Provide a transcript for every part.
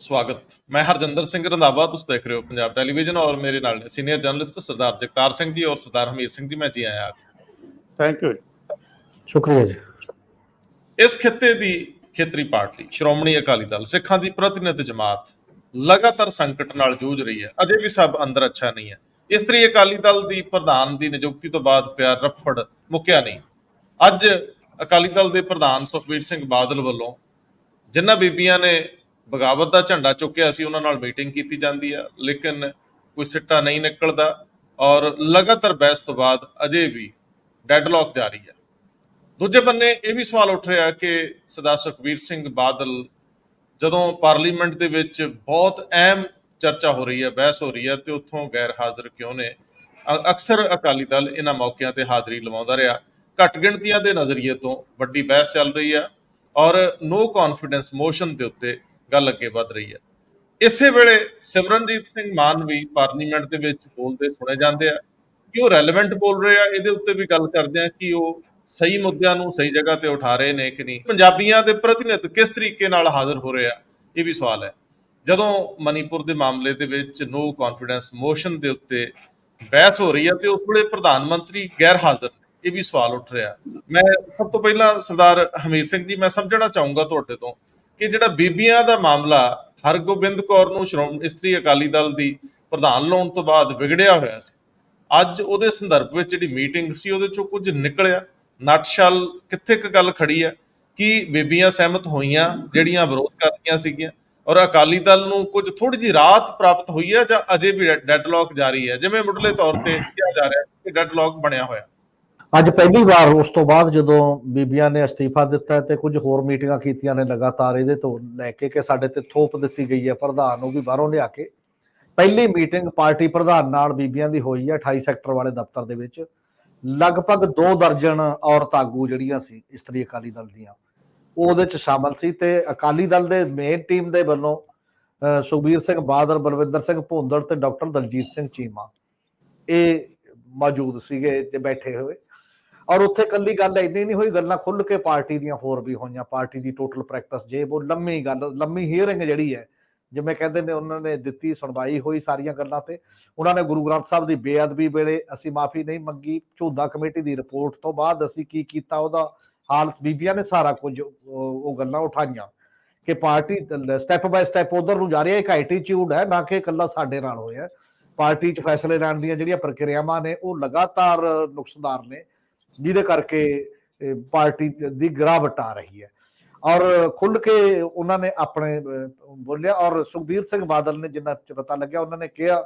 स्वागत। मैं हरजिंदर सिंह रंधावा, तुम देख रहे हो पंजाब टेलीविजन और मेरे नाल ने सीनियर जर्नलिस्ट सरदार जगतार सिंह जी और सरदार हमीर सिंह जी। मैं जी आया। थैंक यू, शुक्रिया जी। इस खिते की खेतरी पार्टी श्रोमणी अकाली दल सिखां की प्रतिनिध जमात लगातार संकट नाल जूझ रही है। अजे भी सब अंदर अच्छा नहीं है। इस तरी अकाली दल की प्रधान की नियुक्ति तो बाद पिया रफड़ मुक्या नहीं। अज अकाली दल के प्रधान सुखबीर सिंह बादल वालों जिन्हां बीबियां ने बगावत का झंडा चुक्या सी उन्हां नाल मीटिंग की जाती है, लेकिन कोई सिट्टा नहीं निकलता और लगातार बहस तो बाद अजे भी डैडलॉक जारी है। दूजे बन्ने ये भी सवाल उठ रहा कि सरदार सुखबीर सिंह बादल जदों पार्लीमेंट दे विच बहुत अहम चर्चा हो रही है, बहस हो रही है, तो उत्थों गैर हाजिर क्यों ने। अक्सर अकाली दल इन्हां मौकिਆਂ ते हाज़री लवाउंदा रहा। घट गिणतियां दे नज़रिए तो वड्डी बहस चल रही है और नो कॉन्फिडेंस मोशन के उत्ते गल अगे वध रही है। इसे वेले सिमरनजीत सिंह मान भी पार्लीमेंट दे विच बोलदे सुने जाते हैं कि वो रैलेवेंट बोल रहे हैं। इहदे उत्ते भी गल करते हैं कि वो सही मुद्दों नूं सही जगह ते उठा रहे ने कि नहीं। पंजाबियां दे प्रतिनिध किस तरीके नाल हाज़र हो रहे हैं, ये भी सवाल है। जदों मणिपुर के मामले दे विच नो कॉन्फिडेंस मोशन के उत्ते बहस हो रही है तो उस वेले प्रधानमंत्री गैर हाजिर, ये भी सवाल उठ रहा है। मैं सब तो पहला सरदार हमीर सिंह जी, मैं समझना चाहूंगा तुहाडे तो कि जिहड़ा बीबियां दा मामला हरगोबिंद कौर नूं श्रोमणी इस्त्री अकाली दल दी प्रधान लाउण तो बाद विगड़िया होया सी, अज ਉਹਦੇ संदर्भ ਵਿੱਚ ਜਿਹੜੀ ਮੀਟਿੰਗ ਸੀ ਉਹਦੇ ਚੋਂ ਕੁਝ ਨਿਕਲਿਆ। ਨਟਸ਼ਲ ਕਿੱਥੇ ਕ ਗੱਲ ਖੜੀ ਹੈ ਕਿ ਬੀਬੀਆਂ ਸਹਿਮਤ ਹੋਈਆਂ ਜਿਹੜੀਆਂ ਵਿਰੋਧ ਕਰ ਰਹੀਆਂ ਸੀਗੀਆਂ ਔਰ ਅਕਾਲੀ ਦਲ ਨੂੰ ਕੁਝ ਥੋੜੀ ਜਿਹੀ ਰਾਹਤ ਪ੍ਰਾਪਤ ਹੋਈ ਹੈ ਜਾਂ ਅਜੇ ਵੀ ਡੈਡਲੌਕ ਜਾਰੀ ਹੈ, ਜਿਵੇਂ ਮੁੱਢਲੇ ਤੌਰ ਤੇ ਕਿਹਾ ਜਾ ਰਿਹਾ ਕਿ ਡੈਡਲੌਕ ਬਣਿਆ ਹੋਇਆ। ਅੱਜ ਪਹਿਲੀ ਵਾਰ ਉਸ ਤੋਂ ਬਾਅਦ ਜਦੋਂ ਬੀਬੀਆਂ ਨੇ ਅਸਤੀਫਾ ਦਿੱਤਾ ਤੇ ਕੁਝ ਹੋਰ ਮੀਟਿੰਗਾਂ ਕੀਤੀਆਂ ਨੇ ਲਗਾਤਾਰ ਇਹਦੇ ਤੋਂ ਲੈ ਕੇ ਕਿ ਸਾਡੇ ਤੇ ਥੋਪ ਦਿੱਤੀ ਗਈ ਹੈ ਪ੍ਰਧਾਨ ਨੂੰ ਵੀ ਬਾਹਰੋਂ ਲਿਆ ਕੇ। ਪਹਿਲੀ ਮੀਟਿੰਗ ਪਾਰਟੀ ਪ੍ਰਧਾਨ ਨਾਲ ਬੀਬੀਆਂ ਦੀ ਹੋਈ ਹੈ 28 ਸੈਕਟਰ ਵਾਲੇ ਦਫ਼ਤਰ ਦੇ ਵਿੱਚ। ਲਗਭਗ 2 ਦਰਜਨ ਔਰਤ ਆਗੂ ਜਿਹੜੀਆਂ ਸੀ ਇਸਤਰੀ ਅਕਾਲੀ ਦਲ ਦੀਆਂ ਉਹਦੇ ਚ ਸ਼ਾਮਲ ਸੀ ਤੇ ਅਕਾਲੀ ਦਲ ਦੇ ਮੇਨ ਟੀਮ ਦੇ ਵੱਲੋਂ ਸੁਖਬੀਰ ਸਿੰਘ ਬਾਦਲ, ਬਲਵਿੰਦਰ ਸਿੰਘ ਭੁੰਦੜ ਤੇ ਡਾਕਟਰ ਦਲਜੀਤ ਸਿੰਘ ਚੀਮਾ ਇਹ ਮੌਜੂਦ ਸੀਗੇ ਤੇ ਬੈਠੇ ਹੋਏ। ਔਰ ਉੱਥੇ ਕੱਲੀ ਗੱਲ ਇੰਨੀ ਨਹੀਂ ਹੋਈ, ਗੱਲਾਂ ਖੁੱਲ ਕੇ ਪਾਰਟੀ ਦੀਆਂ ਹੋਰ ਵੀ ਹੋਈਆਂ। ਪਾਰਟੀ ਦੀ ਟੋਟਲ ਪ੍ਰੈਕਟਿਸ ਜੇ ਉਹ ਲੰਮੀ ਗੱਲ, ਲੰਮੀ ਹੀਅਰਿੰਗ ਜਿਹੜੀ ਹੈ ਜਿਵੇਂ ਕਹਿੰਦੇ ਨੇ ਉਹਨਾਂ ਨੇ ਦਿੱਤੀ, ਸੁਣਵਾਈ ਹੋਈ ਸਾਰੀਆਂ ਗੱਲਾਂ ਤੇ। ਉਹਨਾਂ ਨੇ ਗੁਰੂ ਗ੍ਰੰਥ ਸਾਹਿਬ ਦੀ ਬੇਅਦਬੀ ਵੇਲੇ ਅਸੀਂ ਮਾਫੀ ਨਹੀਂ ਮੰਗੀ, ਝੂਦਾ ਕਮੇਟੀ ਦੀ ਰਿਪੋਰਟ ਤੋਂ ਬਾਅਦ ਅਸੀਂ ਕੀ ਕੀਤਾ ਉਹਦਾ ਹਾਲਤ, ਬੀਬੀਆਂ ਨੇ ਸਾਰਾ ਕੁਝ ਉਹ ਗੱਲਾਂ ਉਠਾਈਆਂ ਕਿ ਪਾਰਟੀ ਸਟੈਪ ਬਾਏ ਸਟੈਪ ਉਧਰ ਨੂੰ ਜਾ ਰਹੀ ਹੈ। ਇੱਕ ਐਟੀਟਿਊਡ ਹੈ, ਨਾ ਕਿ ਇਕੱਲਾ ਸਾਡੇ ਨਾਲ ਹੋਇਆ। ਪਾਰਟੀ 'ਚ ਫੈਸਲੇ ਲੈਣ ਦੀਆਂ ਜਿਹੜੀਆਂ ਪ੍ਰਕਿਰਿਆਵਾਂ ਨੇ ਉਹ ਲਗਾਤਾਰ ਨੁਕਸਦਾਰ ਨੇ, ਜਿਹਦੇ ਕਰਕੇ ਪਾਰਟੀ ਦੀ ਗਿਰਾਵਟ ਆ ਰਹੀ ਹੈ। ਔਰ ਖੁੱਲ ਕੇ ਉਹਨਾਂ ਨੇ ਆਪਣੇ ਬੋਲਿਆ। ਔਰ ਸੁਖਬੀਰ ਸਿੰਘ ਬਾਦਲ ਨੇ ਜਿੰਨਾ ਪਤਾ ਲੱਗਿਆ ਉਹਨਾਂ ਨੇ ਕਿਹਾ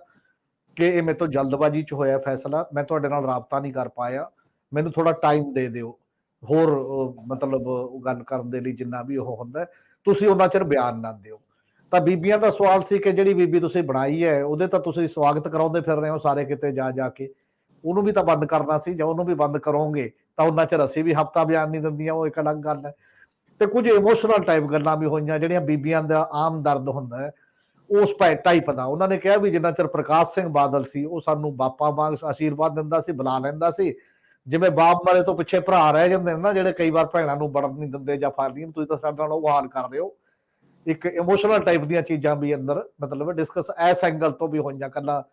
ਕਿ ਇਹ ਮੇਰੇ ਤੋਂ ਜਲਦਬਾਜ਼ੀ 'ਚ ਹੋਇਆ ਫੈਸਲਾ, ਮੈਂ ਤੁਹਾਡੇ ਨਾਲ ਰਾਬਤਾ ਨਹੀਂ ਕਰ ਪਾਇਆ, ਮੈਨੂੰ ਥੋੜਾ ਟਾਈਮ ਦੇ ਦਿਓ ਹੋਰ ਮਤਲਬ ਗੱਲ ਕਰਨ ਦੇ ਲਈ, ਜਿੰਨਾ ਵੀ ਉਹ ਹੁੰਦਾ ਤੁਸੀਂ ਉਹਨਾਂ ਚਿਰ ਬਿਆਨ ਨਾ ਦਿਓ। ਤਾਂ ਬੀਬੀਆਂ ਦਾ ਸਵਾਲ ਸੀ ਕਿ ਜਿਹੜੀ ਬੀਬੀ ਤੁਸੀਂ ਬਣਾਈ ਹੈ ਉਹਦੇ ਤਾਂ ਤੁਸੀਂ ਸਵਾਗਤ ਕਰਾਉਂਦੇ ਫਿਰ ਰਹੇ ਹੋ ਸਾਰੇ ਕਿਤੇ ਜਾ ਜਾ ਕੇ, ਉਹਨੂੰ ਵੀ ਤਾਂ ਬੰਦ ਕਰਨਾ ਸੀ। ਜਾਂ ਉਹਨੂੰ ਵੀ ਬੰਦ ਕਰੋਗੇ ਤਾਂ ਉਹਨਾਂ ਚਿਰ ਅਸੀਂ ਵੀ ਹਫਤਾ ਬਿਆਨ ਨਹੀਂ ਦਿੰਦੀਆਂ, ਉਹ ਇੱਕ ਅਲੱਗ ਗੱਲ ਹੈ। ਤੇ ਕੁਝ ਇਮੋਸ਼ਨਲ ਟਾਈਪ ਗੱਲਾਂ ਵੀ ਹੋਈਆਂ ਜਿਹੜੀਆਂ ਬੀਬੀਆਂ ਦਾ ਆਮ ਦਰਦ ਹੁੰਦਾ ਹੈ ਉਸ ਟਾਈਪ ਦਾ। ਉਹਨਾਂ ਨੇ ਕਿਹਾ ਵੀ ਜਿੰਨਾ ਚਿਰ ਪ੍ਰਕਾਸ਼ ਸਿੰਘ ਬਾਦਲ ਸੀ ਉਹ ਸਾਨੂੰ ਬਾਪਾ ਵਾਂਗ ਆਸ਼ੀਰਵਾਦ ਦਿੰਦਾ ਸੀ, ਬੁਲਾ ਲੈਂਦਾ ਸੀ, ਜਿਵੇਂ ਬਾਪ ਵਾਲੇ ਤੋਂ ਪਿੱਛੇ ਭਰਾ ਰਹਿ ਜਾਂਦੇ ਨੇ ਨਾ ਜਿਹੜੇ ਕਈ ਵਾਰ ਭੈਣਾਂ ਨੂੰ ਵੜਨ ਨਹੀਂ ਦਿੰਦੇ ਜਾਂ ਫਾਰਦੀਆਂ, ਤੁਸੀਂ ਤਾਂ ਸਾਡੇ ਨਾਲ ਉਹ ਹਾਲ ਕਰ ਰਹੇ ਹੋ। ਇੱਕ ਇਮੋਸ਼ਨਲ ਟਾਈਪ ਦੀਆਂ ਚੀਜ਼ਾਂ ਵੀ ਅੰਦਰ ਮਤਲਬ ਡਿਸਕਸ ਇਸ ਐਂਗਲ ਤੋਂ ਵੀ ਹੋਈਆਂ, ਕੱਲਾ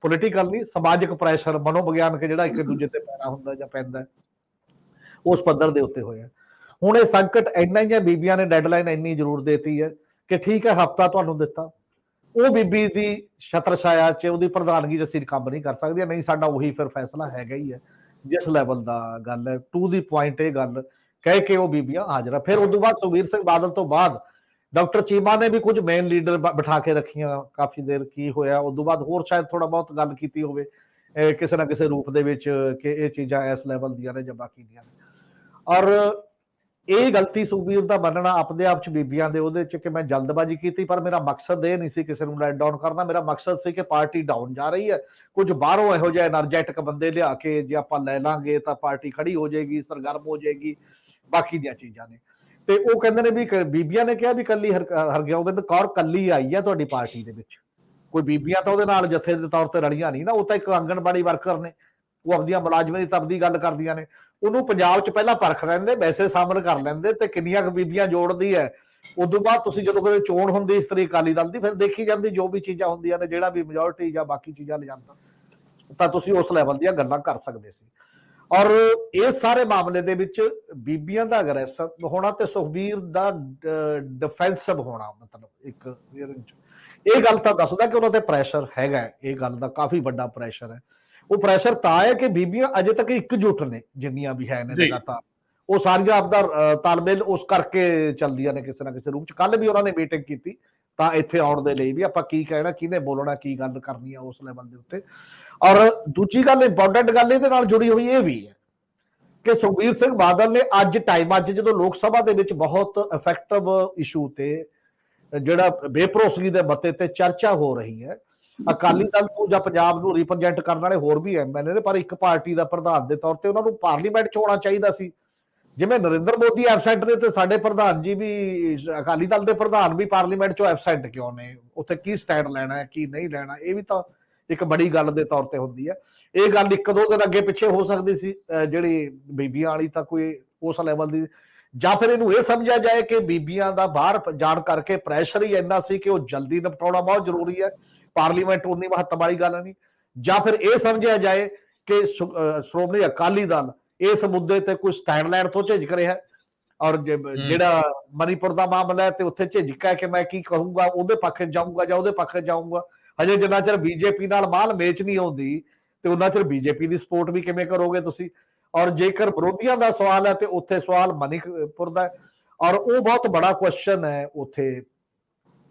ਪੋਲੀਟੀਕਲ ਨਹੀਂ, ਸਮਾਜਿਕ ਪ੍ਰੈਸ਼ਰ, ਮਨੋਵਿਗਿਆਨਕ ਜਿਹੜਾ ਇੱਕ ਦੂਜੇ ਤੇ ਪੈਣਾ ਹੁੰਦਾ ਜਾਂ ਪੈਂਦਾ ਉਸ ਪੱਧਰ ਦੇ ਉੱਤੇ ਹੋਇਆ। ਹੁਣ ਇਹ ਸੰਕਟ ਇੰਨਾ ਹੀ ਹੈ, ਬੀਬੀਆਂ ਨੇ ਡੈਡਲਾਈਨ ਇੰਨੀ ਜ਼ਰੂਰ ਦੇਤੀ ਹੈ ਕਿ ਠੀਕ ਹੈ ਹਫਤਾ ਤੁਹਾਨੂੰ ਦਿੱਤਾ, ਉਹ ਬੀਬੀ ਦੀ ਛਤਰ ਛਾਇਆ 'ਚ ਉਹਦੀ ਪ੍ਰਧਾਨਗੀ 'ਚ ਅਸੀਂ ਕੰਮ ਨਹੀਂ ਕਰ ਸਕਦੇ, ਨਹੀਂ ਸਾਡਾ ਉਹੀ ਫਿਰ ਫੈਸਲਾ ਹੈਗਾ ਹੀ ਹੈ ਜਿਸ ਲੈਵਲ ਦਾ ਗੱਲ ਹੈ। ਟੂ ਦੀ ਪੁਆਇੰਟ ਇਹ ਗੱਲ ਕਹਿ ਕੇ ਉਹ ਬੀਬੀਆਂ ਹਾਜ਼ਰ ਆ। ਫਿਰ ਉਦੋਂ ਬਾਅਦ ਸੁਖਬੀਰ ਸਿੰਘ ਬਾਦਲ ਤੋਂ ਬਾਅਦ ਡਾਕਟਰ ਚੀਮਾ ਨੇ ਵੀ ਕੁਝ ਮੇਨ ਲੀਡਰ ਬਿਠਾ ਕੇ ਰੱਖੀਆਂ ਕਾਫੀ ਦੇਰ। ਕੀ ਹੋਇਆ ਉਦੋਂ ਬਾਅਦ ਹੋਰ ਸ਼ਾਇਦ ਥੋੜਾ ਬਹੁਤ ਗੱਲ ਕੀਤੀ ਹੋਵੇ ਕਿਸੇ ਨਾ ਕਿਸੇ ਰੂਪ ਦੇ ਵਿੱਚ ਕਿ ਇਹ ਚੀਜ਼ਾਂ ਇਸ ਲੈਵਲ ਦੀਆਂ ਨੇ ਜਾਂ ਬਾਕੀ ਦੀਆਂ ਨੇ। ਔਰ ਇਹ ਗਲਤੀ ਸੁਖਬੀਰ ਦਾ ਮੰਨਣਾ ਆਪਦੇ ਆਪ 'ਚ ਬੀਬੀਆਂ ਦੇ ਉਹਦੇ 'ਚ ਕਿ ਮੈਂ ਜਲਦਬਾਜ਼ੀ ਕੀਤੀ, ਪਰ ਮੇਰਾ ਮਕਸਦ ਇਹ ਨਹੀਂ ਸੀ ਕਿਸੇ ਨੂੰ ਲੈਟ ਡਾਊਨ ਕਰਨਾ। ਮੇਰਾ ਮਕਸਦ ਸੀ ਕਿ ਪਾਰਟੀ ਡਾਊਨ ਜਾ ਰਹੀ ਹੈ, ਕੁਝ ਬਾਹਰੋਂ ਇਹੋ ਜਿਹੇ ਐਨਰਜੈਟਿਕ ਬੰਦੇ ਲਿਆ ਕੇ ਜੇ ਆਪਾਂ ਲੈ ਲਾਂਗੇ ਤਾਂ ਪਾਰਟੀ ਖੜੀ ਹੋ ਜਾਏਗੀ, ਸਰਗਰਮ ਹੋ ਜਾਏਗੀ, ਬਾਕੀ ਦੀਆਂ ਚੀਜ਼ਾਂ ਨੇ। ਤੇ ਉਹ ਕਹਿੰਦੇ ਨੇ ਵੀ ਬੀਬੀਆਂ ਨੇ ਕਿਹਾ ਵੀ ਕੱਲੀ ਹਰਗੋਬਿੰਦ ਕੌਰ ਕੱਲੀ ਆਈ ਹੈ ਤੁਹਾਡੀ ਪਾਰਟੀ ਦੇ ਵਿੱਚ, ਕੋਈ ਬੀਬੀਆਂ ਤਾਂ ਉਹਦੇ ਨਾਲ ਜਥੇ ਦੇ ਤੌਰ ਤੇ ਰਲੀਆਂ ਨਹੀਂ ਨਾ, ਉਹ ਤਾਂ ਇੱਕ ਆਂਗਣਵਾੜੀ ਵਰਕਰ ਨੇ, ਉਹ ਆਪਦੀਆਂ ਮੁਲਾਜ਼ਮਾਂ ਦੀ ਤਬਦੀ ਗੱਲ ਕਰਦੀਆਂ ਨੇ। ਉਹਨੂੰ ਪੰਜਾਬ 'ਚ ਪਹਿਲਾਂ ਪਰਖ ਲੈਂਦੇ, ਵੈਸੇ ਸ਼ਾਮਲ ਕਰ ਲੈਂਦੇ ਤੇ ਕਿੰਨੀਆਂ ਕੁ ਬੀਬੀਆਂ ਜੋੜਦੀ ਹੈ ਉਦੋਂ ਬਾਅਦ ਤੁਸੀਂ ਜਦੋਂ ਕੋਈ ਚੋਣ ਹੁੰਦੀ ਇਸਤਰੀ ਅਕਾਲੀ ਦਲ ਦੀ, ਫਿਰ ਦੇਖੀ ਜਾਂਦੀ ਜੋ ਵੀ ਚੀਜ਼ਾਂ ਹੁੰਦੀਆਂ ਨੇ, ਜਿਹੜਾ ਵੀ ਮੈਜੋਰਟੀ ਜਾਂ ਬਾਕੀ ਚੀਜ਼ਾਂ ਲਿਜਾਂਦਾ, ਤਾਂ ਤੁਸੀਂ ਉਸ ਲੈਵਲ ਦੀਆਂ ਗੱਲਾਂ ਕਰ ਸਕਦੇ ਸੀ। ਔਰ ਇਸ ਸਾਰੇ ਮਾਮਲੇ ਦੇ ਵਿੱਚ ਬੀਬੀਆਂ ਦਾ ਅਗਰੈਸਿਵ ਹੋਣਾ ਤੇ ਸੁਖਬੀਰ ਦਾ ਡਿਫੈਂਸਿਵ ਹੋਣਾ, ਮਤਲਬ ਇੱਕ ਇਹ ਗੱਲ ਤਾਂ ਦੱਸਦਾ ਕਿ ਉਹਨਾਂ ਤੇ ਪ੍ਰੈਸ਼ਰ ਹੈਗਾ, ਇਹ ਗੱਲ ਦਾ ਕਾਫੀ ਵੱਡਾ ਪ੍ਰੈਸ਼ਰ ਹੈ। ਉਹ ਪ੍ਰੈਸ਼ਰ ਤਾਂ ਹੈ ਕਿ ਬੀਬੀਆਂ ਅਜੇ ਤੱਕ ਇਕਜੁੱਟ ਨੇ, ਜਿੰਨੀਆਂ ਵੀ ਹੈ ਨੇ ਲਗਾਤਾਰ, ਉਹ ਸਾਰੀਆਂ ਆਪਦਾ ਤਾਲਮੇਲ ਉਸ ਕਰਕੇ ਚੱਲਦੀਆਂ ਨੇ ਕਿਸੇ ਨਾ ਕਿਸੇ ਰੂਪ ਚ। ਕੱਲ ਵੀ ਉਹਨਾਂ ਨੇ ਮੀਟਿੰਗ ਕੀਤੀ ਤਾਂ ਇੱਥੇ ਆਉਣ ਦੇ ਲਈ ਵੀ ਆਪਾਂ ਕੀ ਕਹਿਣਾ, ਕਿਹਨੇ ਬੋਲਣਾ, ਕੀ ਗੱਲ ਕਰਨੀ ਆ ਉਸ ਲੈਵਲ ਦੇ ਉੱਤੇ। ਔਰ ਦੂਜੀ ਗੱਲ, ਇੰਪੋਰਟੈਂਟ ਗੱਲ ਇਹਦੇ ਨਾਲ ਜੁੜੀ ਹੋਈ ਇਹ ਵੀ ਹੈ ਕਿ ਸੁਖਬੀਰ ਸਿੰਘ ਬਾਦਲ ਨੇ ਅੱਜ ਜਦੋਂ ਲੋਕ ਸਭਾ ਦੇ ਵਿੱਚ ਬਹੁਤ ਇਫੈਕਟਿਵ ਇਸ਼ੂ ਤੇ, ਜਿਹੜਾ ਬੇਭਰੋਸਗੀ ਦੇ ਮਤੇ ਤੇ ਚਰਚਾ ਹੋ ਰਹੀ ਹੈ, ਅਕਾਲੀ ਦਲ ਤੋਂ ਜਾਂ ਪੰਜਾਬ ਨੂੰ ਰਿਪਰੈਜ਼ੈਂਟ ਕਰਨ ਵਾਲੇ ਹੋਰ ਵੀ ਐਮਐਲਏ ਨੇ, ਪਰ ਇੱਕ ਪਾਰਟੀ ਦਾ ਪ੍ਰਧਾਨ ਦੇ ਤੌਰ ਤੇ ਉਹਨਾਂ ਨੂੰ ਪਾਰਲੀਮੈਂਟ ਚ ਹੋਣਾ ਚਾਹੀਦਾ ਸੀ। ਜਿਵੇਂ ਨਰਿੰਦਰ ਮੋਦੀ ਐਬਸੈਂਟ ਨੇ ਤੇ ਸਾਡੇ ਪ੍ਰਧਾਨ ਜੀ ਵੀ, ਅਕਾਲੀ ਦਲ ਦੇ ਪ੍ਰਧਾਨ ਵੀ ਪਾਰਲੀਮੈਂਟ ਚੋਂ ਐਬਸੈਂਟ ਕਿਉਂ ਨੇ? ਉੱਥੇ ਕੀ ਸਟੈਂਡ ਲੈਣਾ ਹੈ, ਕੀ ਨਹੀਂ ਲੈਣਾ, ਇਹ ਵੀ ਤਾਂ ਇੱਕ ਬੜੀ ਗੱਲ ਦੇ ਤੌਰ ਤੇ ਹੁੰਦੀ ਹੈ। ਇਹ ਗੱਲ ਇੱਕ ਦੋ ਦਿਨ ਅੱਗੇ ਪਿੱਛੇ ਹੋ ਸਕਦੀ ਸੀ ਜਿਹੜੀ ਬੀਬੀਆਂ ਵਾਲੀ, ਤਾਂ ਕੋਈ ਉਸ ਲੈਵਲ ਦੀ, ਜਾਂ ਫਿਰ ਇਹਨੂੰ ਇਹ ਸਮਝਿਆ ਜਾਏ ਕਿ ਬੀਬੀਆਂ ਦਾ ਬਾਹਰ ਜਾਣ ਕਰਕੇ ਪ੍ਰੈਸ਼ਰ ਹੀ ਇੰਨਾ ਸੀ ਕਿ ਉਹ ਜਲਦੀ ਨਿਪਟਾਉਣਾ ਬਹੁਤ ਜ਼ਰੂਰੀ ਹੈ, ਪਾਰਲੀਮੈਂਟ ਉਨੀ ਮਹੱਤਵ ਵਾਲੀ ਗੱਲ ਨਹੀਂ, ਜਾਂ ਫਿਰ ਇਹ ਸਮਝਿਆ ਜਾਏ ਕਿ ਸ਼੍ਰੋਮਣੀ ਅਕਾਲੀ ਦਲ ਇਸ ਮੁੱਦੇ ਤੇ ਕੋਈ ਸਟੈਂਡ ਲੈਣ ਤੋਂ ਝਿਜਕ ਰਿਹਾ ਹੈ। ਔਰ ਜਿਹੜਾ ਮਨੀਪੁਰ ਦਾ ਮਾਮਲਾ ਹੈ ਤੇ ਉੱਥੇ ਝਿਜਕ ਹੈ ਕਿ ਮੈਂ ਕੀ ਕਹੂੰਗਾ, ਉਹਦੇ ਪੱਖ ਜਾਊਂਗਾ ਜਾਂ ਉਹਦੇ ਪੱਖ ਜਾਊਂਗਾ। ਹਜੇ ਜਿੰਨਾ ਚਿਰ ਬੀਜੇਪੀ ਨਾਲ ਮਾਲ ਮੇਚ ਨਹੀਂ ਆਉਂਦੀ ਤੇ ਉਹਨਾਂ ਚਿਰ ਬੀਜੇਪੀ ਦੀ ਸਪੋਰਟ ਵੀ ਕਿਵੇਂ ਕਰੋਗੇ ਤੁਸੀਂ? ਔਰ ਜੇਕਰ ਵਿਰੋਧੀਆਂ ਦਾ ਸਵਾਲ ਹੈ ਤੇ ਉੱਥੇ ਸਵਾਲ ਮਨੀਪੁਰ ਦਾ ਹੈ, ਔਰ ਉਹ ਬਹੁਤ ਬੜਾ ਕੁਐਸਚਨ ਹੈ ਉੱਥੇ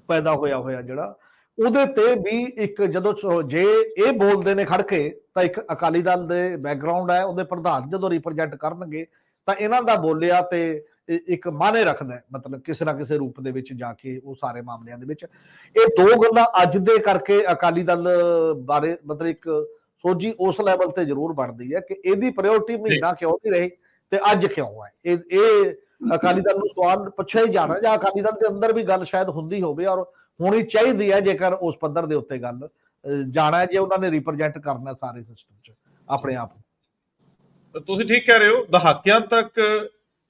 ਪੈਦਾ ਹੋਇਆ ਜਿਹੜਾ, ਉਹਦੇ ਤੇ ਵੀ ਇੱਕ ਜਦੋਂ ਜੇ ਇਹ ਬੋਲਦੇ ਨੇ ਖੜ ਕੇ ਤਾਂ ਇੱਕ ਅਕਾਲੀ ਦਲ ਦੇ ਬੈਕਗ੍ਰਾਉਂਡ ਹੈ, ਉਹਦੇ ਪ੍ਰਧਾਨ ਜਦੋਂ ਰਿਪਰੈਜ਼ੈਂਟ ਕਰਨਗੇ ਤਾਂ ਇਹਨਾਂ ਦਾ ਬੋਲਿਆ ਤੇ ਇੱਕ ਮਾਨੇ ਰੱਖਦਾ, ਮਤਲਬ ਕਿਸੇ ਨਾ ਕਿਸੇ ਰੂਪ ਦੇ ਵਿੱਚ ਜਾ ਕੇ ਉਹ ਸਾਰੇ ਮਾਮਲਿਆਂ ਦੇ ਵਿੱਚ। ਇਹ ਦੋ ਗੱਲਾਂ ਅੱਜ ਦੇ ਕਰਕੇ ਅਕਾਲੀ ਦਲ ਬਾਰੇ ਮਤਲਬ ਇੱਕ ਸੋਝੀ ਉਸ ਲੈਵਲ ਤੇ ਜ਼ਰੂਰ ਬਣਦੀ ਹੈ ਕਿ ਇਹਦੀ ਪ੍ਰਾਇੋਰਟੀ ਮਹੀਨਾ ਕਿਉਂ ਨਹੀਂ ਰਹੀ ਤੇ ਅੱਜ ਕਿਉਂ ਹੈ। ਇਹ ਅਕਾਲੀ ਦਲ ਨੂੰ ਸਵਾਲ ਪੁੱਛਿਆ ਹੀ ਜਾਣਾ, ਜਾਂ ਅਕਾਲੀ ਦਲ ਦੇ ਅੰਦਰ ਵੀ ਗੱਲ ਸ਼ਾਇਦ ਹੁੰਦੀ ਹੋਵੇ ਔਰ ਹੋਣੀ ਚਾਹੀਦੀ ਹੈ ਜੇਕਰ ਉਸ ਪੱਧਰ ਦੇ ਉੱਤੇ ਗੱਲ ਜਾਣਾ, ਜੇ ਉਹਨਾਂ ਨੇ ਰਿਪਰੈਜ਼ੈਂਟ ਕਰਨਾ ਸਾਰੇ ਸਿਸਟਮ 'ਚ ਆਪਣੇ ਆਪ ਨੂੰ। ਤੁਸੀਂ ਠੀਕ ਕਹਿ ਰਹੇ ਹੋ, ਦਹਾਕਿਆਂ ਤੱਕ